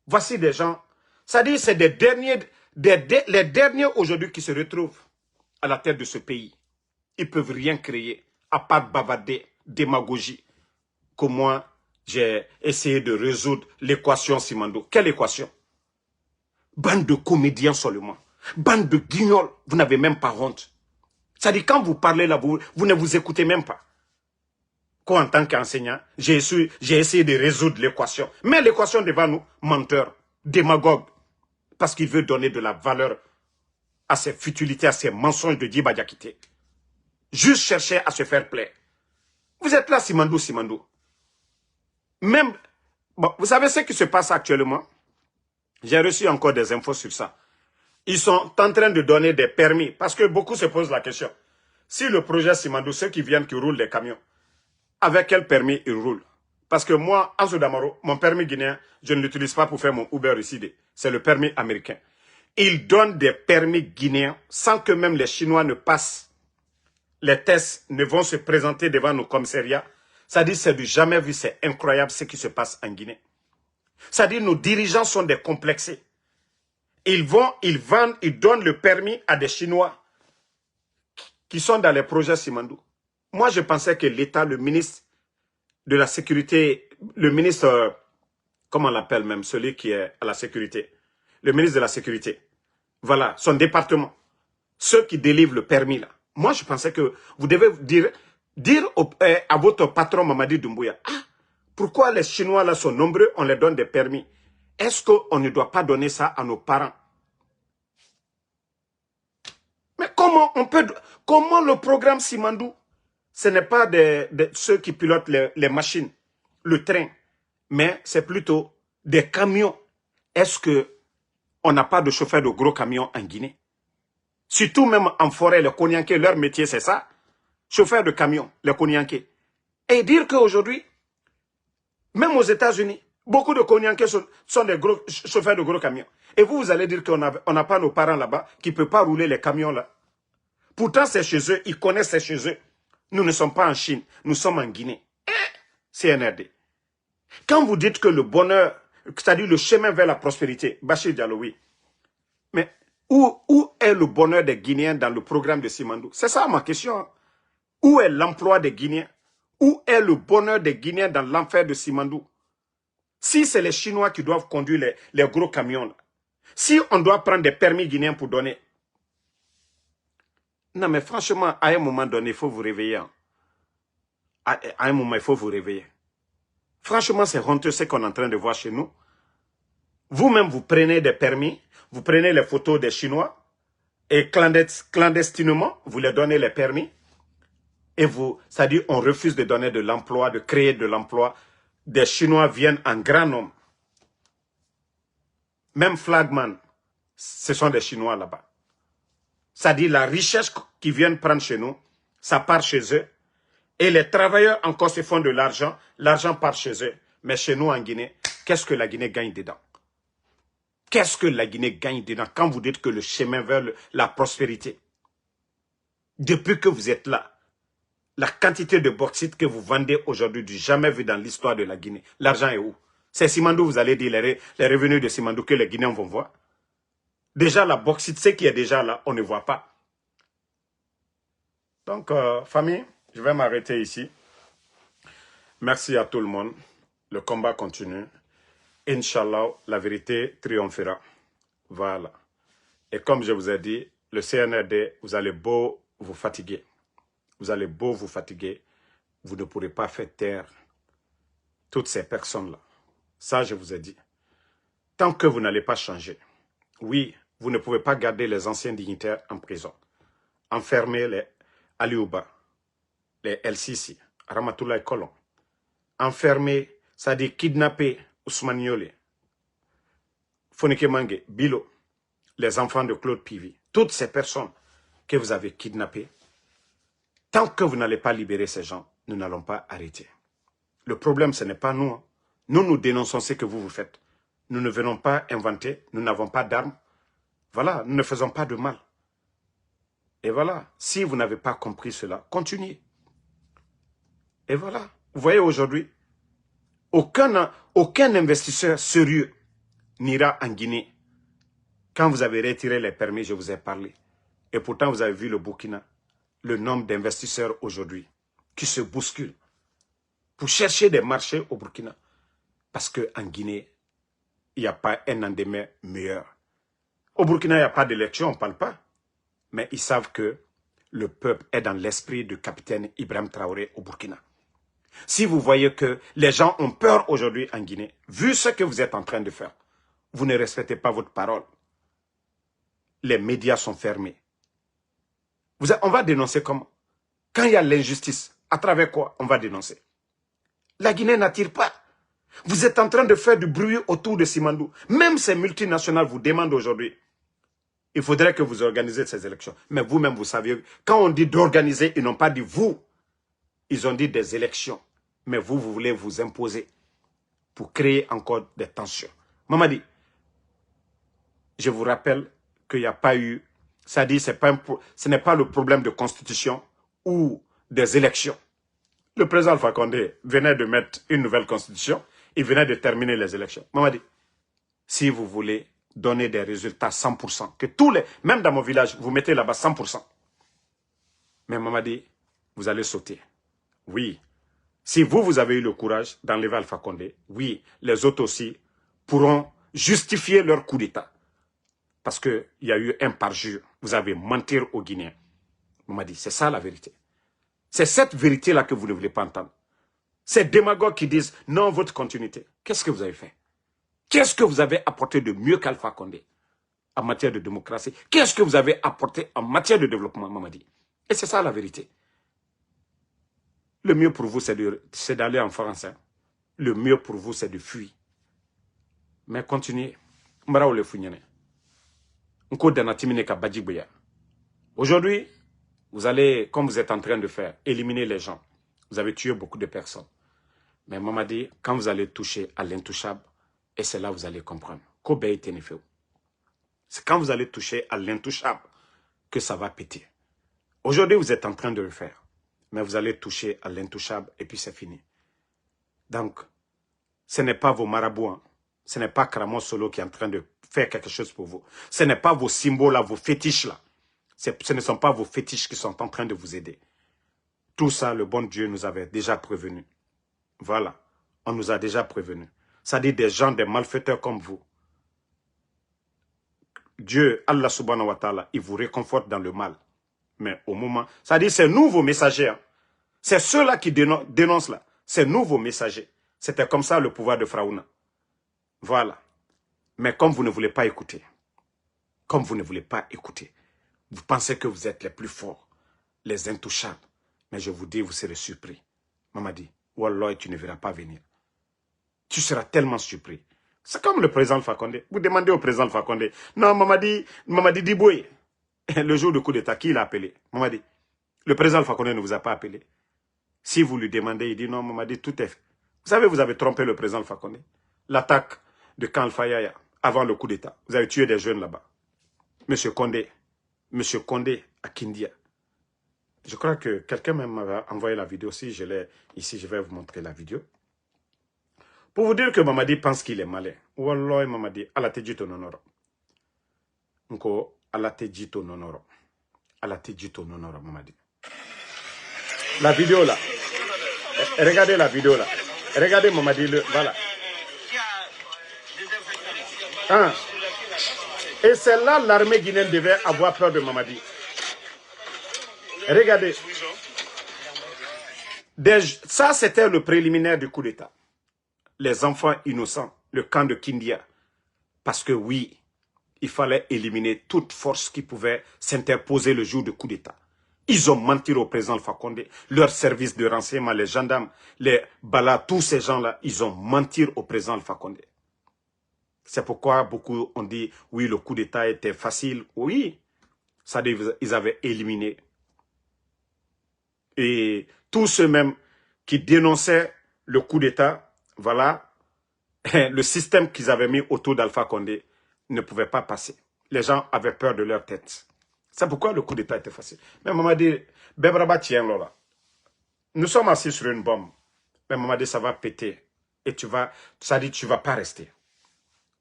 Speaker 1: Voici des gens, c'est-à-dire c'est des derniers, les derniers aujourd'hui qui se retrouvent à la tête de ce pays. Ils ne peuvent rien créer, à part bavarder, démagogie. que moi, j'ai essayé de résoudre l'équation Simandou. Quelle équation? Bande de comédiens seulement. Bande de guignols. Vous n'avez même pas honte. C'est-à-dire, quand vous parlez là, vous ne vous écoutez même pas. Quoi, en tant qu'enseignant, j'ai essayé de résoudre l'équation. Mais l'équation devant nous, menteur, démagogue, parce qu'il veut donner de la valeur à ces futilités, à ces mensonges de Djiba Diakité. Juste chercher à se faire plaire. Vous êtes là, Simandou, Simandou. Même, bon, vous savez ce qui se passe actuellement? J'ai reçu encore des infos sur ça. Ils sont en train de donner des permis, parce que beaucoup se posent la question. Si le projet Simandou, ceux qui viennent, qui roulent des camions, avec quel permis ils roulent? Parce que moi, Anso Damaro, mon permis guinéen, je ne l'utilise pas pour faire mon Uber ici. C'est le permis américain. Ils donnent des permis guinéens sans que même les Chinois ne passent. Les tests ne vont se présenter devant nos commissariats. Ça dit, c'est du jamais vu, c'est incroyable ce qui se passe en Guinée. Ça dit, nos dirigeants sont des complexés. Ils vendent, ils donnent le permis à des Chinois qui sont dans les projets Simandou. Moi, je pensais que l'État, le ministre de la Sécurité, le ministre, comment on l'appelle même, celui qui est à la sécurité, le ministre de la Sécurité, voilà, son département, ceux qui délivrent le permis là. Moi, je pensais que vous devez dire à votre patron Mamadi Doumbouya, ah, pourquoi les Chinois là sont nombreux, on leur donne des permis. Est-ce qu'on ne doit pas donner ça à nos parents? Mais comment le programme Simandou, ce n'est pas ceux qui pilotent les machines, le train, mais c'est plutôt des camions. Est-ce qu'on n'a pas de chauffeur de gros camions en Guinée? Surtout même en forêt, les Konyanké, leur métier c'est ça. Chauffeur de camions, les Konyanké. Et dire qu'aujourd'hui, même aux États-Unis, beaucoup de Konyanké sont des gros chauffeurs de gros camions. Et vous allez dire qu'on n'a pas nos parents là-bas qui ne peuvent pas rouler les camions là. Pourtant, c'est chez eux, ils connaissent c'est chez eux. Nous ne sommes pas en Chine, nous sommes en Guinée. CNRD. Quand vous dites que le bonheur, c'est-à-dire le chemin vers la prospérité, Bachir Diallo, oui. Mais où est le bonheur des Guinéens dans le programme de Simandou? C'est ça ma question. Où est l'emploi des Guinéens? Où est le bonheur des Guinéens dans l'enfer de Simandou? Si c'est les Chinois qui doivent conduire les gros camions, là, si on doit prendre des permis guinéens pour donner... Non, mais franchement, à un moment donné, il faut vous réveiller. À un moment, il faut vous réveiller. Franchement, c'est honteux ce qu'on est en train de voir chez nous. Vous-même, vous prenez des permis, vous prenez les photos des Chinois, et clandestinement, vous leur donnez les permis, et vous, c'est-à-dire, on refuse de donner de l'emploi, de créer de l'emploi. Des Chinois viennent en grand nombre. Même Flagman, ce sont des Chinois là-bas. C'est-à-dire, la richesse qu'ils viennent prendre chez nous, ça part chez eux. Et les travailleurs encore se font de l'argent, l'argent part chez eux. Mais chez nous en Guinée, qu'est-ce que la Guinée gagne dedans? Qu'est-ce que la Guinée gagne dedans quand vous dites que le chemin vers la prospérité? Depuis que vous êtes là, la quantité de bauxite que vous vendez aujourd'hui, du jamais vu dans l'histoire de la Guinée, l'argent est où? C'est Simandou, vous allez dire les revenus de Simandou que les Guinéens vont voir. Déjà, la bauxite, ce qui est déjà là, on ne voit pas. Donc, famille, je vais m'arrêter ici. Merci à tout le monde. Le combat continue. Inch'Allah, la vérité triomphera. Voilà. Et comme je vous ai dit, le CNRD, vous allez beau vous fatiguer. Vous allez beau vous fatiguer. Vous ne pourrez pas faire taire toutes ces personnes-là. Ça, je vous ai dit. Tant que vous n'allez pas changer. Oui, vous ne pouvez pas garder les anciens dignitaires en prison. Enfermer les Aliouba, les El-Sisi, Ramatoulaye Kolon. Enfermer, c'est-à-dire kidnapper Ousmane Yolé, Fonike Mange, Bilo, les enfants de Claude Pivi. Toutes ces personnes que vous avez kidnappées, tant que vous n'allez pas libérer ces gens, nous n'allons pas arrêter. Le problème, ce n'est pas nous. Hein. Nous dénonçons ce que vous faites. Nous ne venons pas inventer, nous n'avons pas d'armes. Voilà, nous ne faisons pas de mal. Et voilà, si vous n'avez pas compris cela, continuez. Et voilà, vous voyez aujourd'hui, aucun investisseur sérieux n'ira en Guinée. Quand vous avez retiré les permis, je vous ai parlé. Et pourtant, vous avez vu le Burkina, le nombre d'investisseurs aujourd'hui qui se bousculent. pour chercher des marchés au Burkina. Parce qu'en Guinée, il n'y a pas un lendemain meilleur. Au Burkina, il n'y a pas d'élection, on ne parle pas. Mais ils savent que le peuple est dans l'esprit du capitaine Ibrahim Traoré au Burkina. Si vous voyez que les gens ont peur aujourd'hui en Guinée, vu ce que vous êtes en train de faire, vous ne respectez pas votre parole. Les médias sont fermés. On va dénoncer comment? Quand il y a l'injustice, à travers quoi on va dénoncer? La Guinée n'attire pas. Vous êtes en train de faire du bruit autour de Simandou. Même ces multinationales vous demandent aujourd'hui, il faudrait que vous organisez ces élections. Mais vous-même, vous savez, quand on dit d'organiser, ils n'ont pas dit vous. Ils ont dit des élections. Mais vous, vous voulez vous imposer pour créer encore des tensions. Mamadi, je vous rappelle qu'il n'y a pas eu, ça dit, ce n'est pas le problème de constitution ou des élections. Le président Alpha Condé venait de mettre une nouvelle constitution, il venait de terminer les élections. Mamadi, si vous voulez donner des résultats 100%, que tous les, même dans mon village, vous mettez là-bas 100%. Mais Mamadi, vous allez sauter. Oui. Si vous avez eu le courage d'enlever Alpha Condé, oui, les autres aussi pourront justifier leur coup d'État. Parce qu'il y a eu un parjure. Vous avez menti aux Guinéens. Mamadi, c'est ça la vérité. C'est cette vérité-là que vous ne voulez pas entendre. Ces démagogues qui disent non, votre continuité. Qu'est-ce que vous avez fait? Qu'est-ce que vous avez apporté de mieux qu'Alpha Condé en matière de démocratie? Qu'est-ce que vous avez apporté en matière de développement, Mamadi? Et c'est ça la vérité. Le mieux pour vous, c'est d'aller en France. Hein. Le mieux pour vous, c'est de fuir. Mais continuez. Aujourd'hui, vous allez, comme vous êtes en train de faire, éliminer les gens. Vous avez tué beaucoup de personnes. Mais Mamadi, quand vous allez toucher à l'intouchable, et c'est là que vous allez comprendre. C'est quand vous allez toucher à l'intouchable que ça va péter. Aujourd'hui, vous êtes en train de le faire. Mais vous allez toucher à l'intouchable et puis c'est fini. Donc, ce n'est pas vos marabouts. Hein. Ce n'est pas Kramo Solo qui est en train de faire quelque chose pour vous. Ce n'est pas vos symboles, là, vos fétiches. Là. Ce ne sont pas vos fétiches qui sont en train de vous aider. Tout ça, le bon Dieu nous avait déjà prévenu. Voilà. On nous a déjà prévenu. Ça dit des gens, des malfaiteurs comme vous. Dieu, Allah subhanahu wa ta'ala, il vous réconforte dans le mal. Mais au moment, ça dit c'est nous vos messagers. Hein. C'est ceux-là qui dénoncent là. C'est nous vos messagers. C'était comme ça le pouvoir de Fraouna. Voilà. Mais comme vous ne voulez pas écouter, comme vous ne voulez pas écouter, vous pensez que vous êtes les plus forts, les intouchables. Mais je vous dis, vous serez surpris. Mamadi, Wallah, tu ne verras pas venir. Tu seras tellement surpris. C'est comme le président Alpha Condé. Vous demandez au président Alpha Condé, non, Mamadi Diboué, le jour du coup d'État, qui l'a appelé? Mamadi, le président Alpha Condé ne vous a pas appelé. Si vous lui demandez, il dit non, Mamadi, tout est fait. Vous savez, vous avez trompé le président Alpha Condé. L'attaque de Camp Alpha Yaya, avant le coup d'État. Vous avez tué des jeunes là-bas. Monsieur Condé à Kindia. Je crois que quelqu'un m'avait envoyé la vidéo. Si je l'ai ici, je vais vous montrer la vidéo. Pour vous dire que Mamadi pense qu'il est malin. Wallah, Mamadi, Allah te dit ton honneur. Nko, Allah te dit ton honneur. Allah te dit ton honneur, Mamadi. La vidéo là. Regardez la vidéo là. Regardez Mamadi, voilà. Hein? Et c'est là l'armée guinéenne devait avoir peur de Mamadi. Regardez. Ça, c'était le préliminaire du coup d'État. Les enfants innocents, le camp de Kindia. Parce que oui, il fallait éliminer toute force qui pouvait s'interposer le jour du coup d'État. Ils ont menti au président Alpha Condé, leurs services de renseignement, les gendarmes, les balas, tous ces gens-là, ils ont menti au président Alpha Condé. C'est pourquoi beaucoup ont dit, oui, le coup d'État était facile. Oui, ça dit, ils avaient éliminé. Et tous ceux-mêmes qui dénonçaient le coup d'État, voilà, le système qu'ils avaient mis autour d'Alpha Condé ne pouvait pas passer. Les gens avaient peur de leur tête. C'est pourquoi le coup d'État était facile. Mais Mamadi, Bebraba tient là. Nous sommes assis sur une bombe. Mais Mamadi, ça va péter. Et ça dit, tu ne vas pas rester.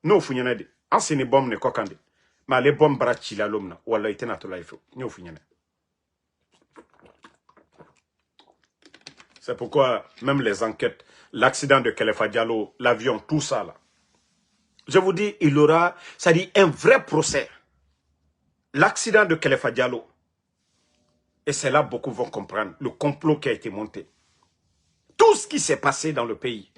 Speaker 1: Nous, on dit, ancienne bombe ne kokande. Mais les bombes brachi la l'homme, ou alors il était naturel. Nous, C'est pourquoi même les enquêtes, l'accident de Khalifa Diallo, l'avion, tout ça là. Je vous dis, il aura, ça dit un vrai procès. L'accident de Khalifa Diallo. Et c'est là beaucoup vont comprendre le complot qui a été monté. Tout ce qui s'est passé dans le pays,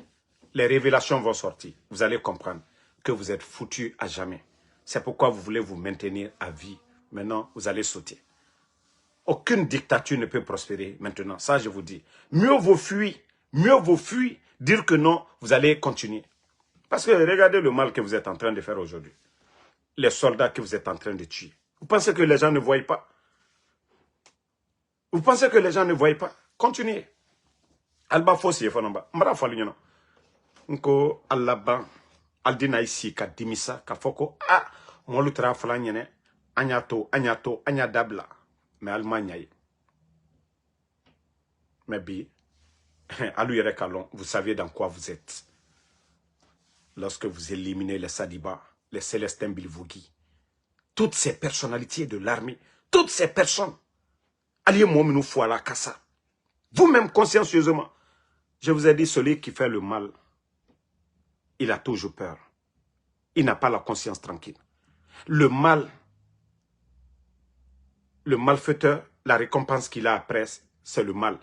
Speaker 1: les révélations vont sortir. Vous allez comprendre que vous êtes foutus à jamais. C'est pourquoi vous voulez vous maintenir à vie. Maintenant, vous allez sauter. Aucune dictature ne peut prospérer maintenant. Ça, je vous dis. Mieux vaut fuir. Mieux vaut fuir. Dire que non, vous allez continuer. Parce que regardez le mal que vous êtes en train de faire aujourd'hui. Les soldats que vous êtes en train de tuer. Vous pensez que les gens ne voient pas? Vous pensez que les gens ne voient pas? Continuez. Alba Fossi et Fonamba. Mbra Faligno. Nko Alaba. Aldina ici, ka dimisa, ka foko. Ah, molu tra falanyene. Agnato, agnadabla. Mais Allemagne. Mais bi. Alou Kalon, vous savez dans quoi vous êtes. Lorsque vous éliminez les Sadiba, les Célestins Bilvougui, toutes ces personnalités de l'armée, toutes ces personnes, alliez moi nous faut à la cassa. Vous-même consciencieusement, je vous ai dit, celui qui fait le mal, il a toujours peur. Il n'a pas la conscience tranquille. Le mal, le malfaiteur, la récompense qu'il a après, c'est le mal.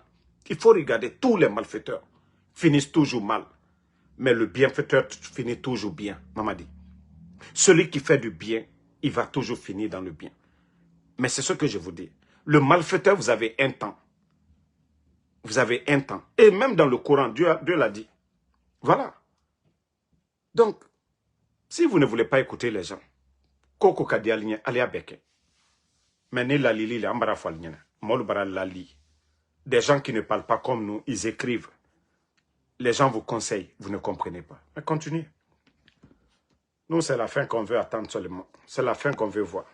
Speaker 1: Il faut regarder, tous les malfaiteurs finissent toujours mal. Mais le bienfaiteur finit toujours bien, Mamadi. Celui qui fait du bien, il va toujours finir dans le bien. Mais c'est ce que je vous dis. Le malfaiteur, vous avez un temps. Vous avez un temps. Et même dans le Coran, Dieu l'a dit. Voilà. Donc, si vous ne voulez pas écouter les gens, Koko Kadialine, allez à Beke. Mais ne la lili, la ambara falnyana. Molbara la li. Des gens qui ne parlent pas comme nous, ils écrivent. Les gens vous conseillent, vous ne comprenez pas. Mais continuez. Nous, c'est la fin qu'on veut attendre seulement. C'est la fin qu'on veut voir.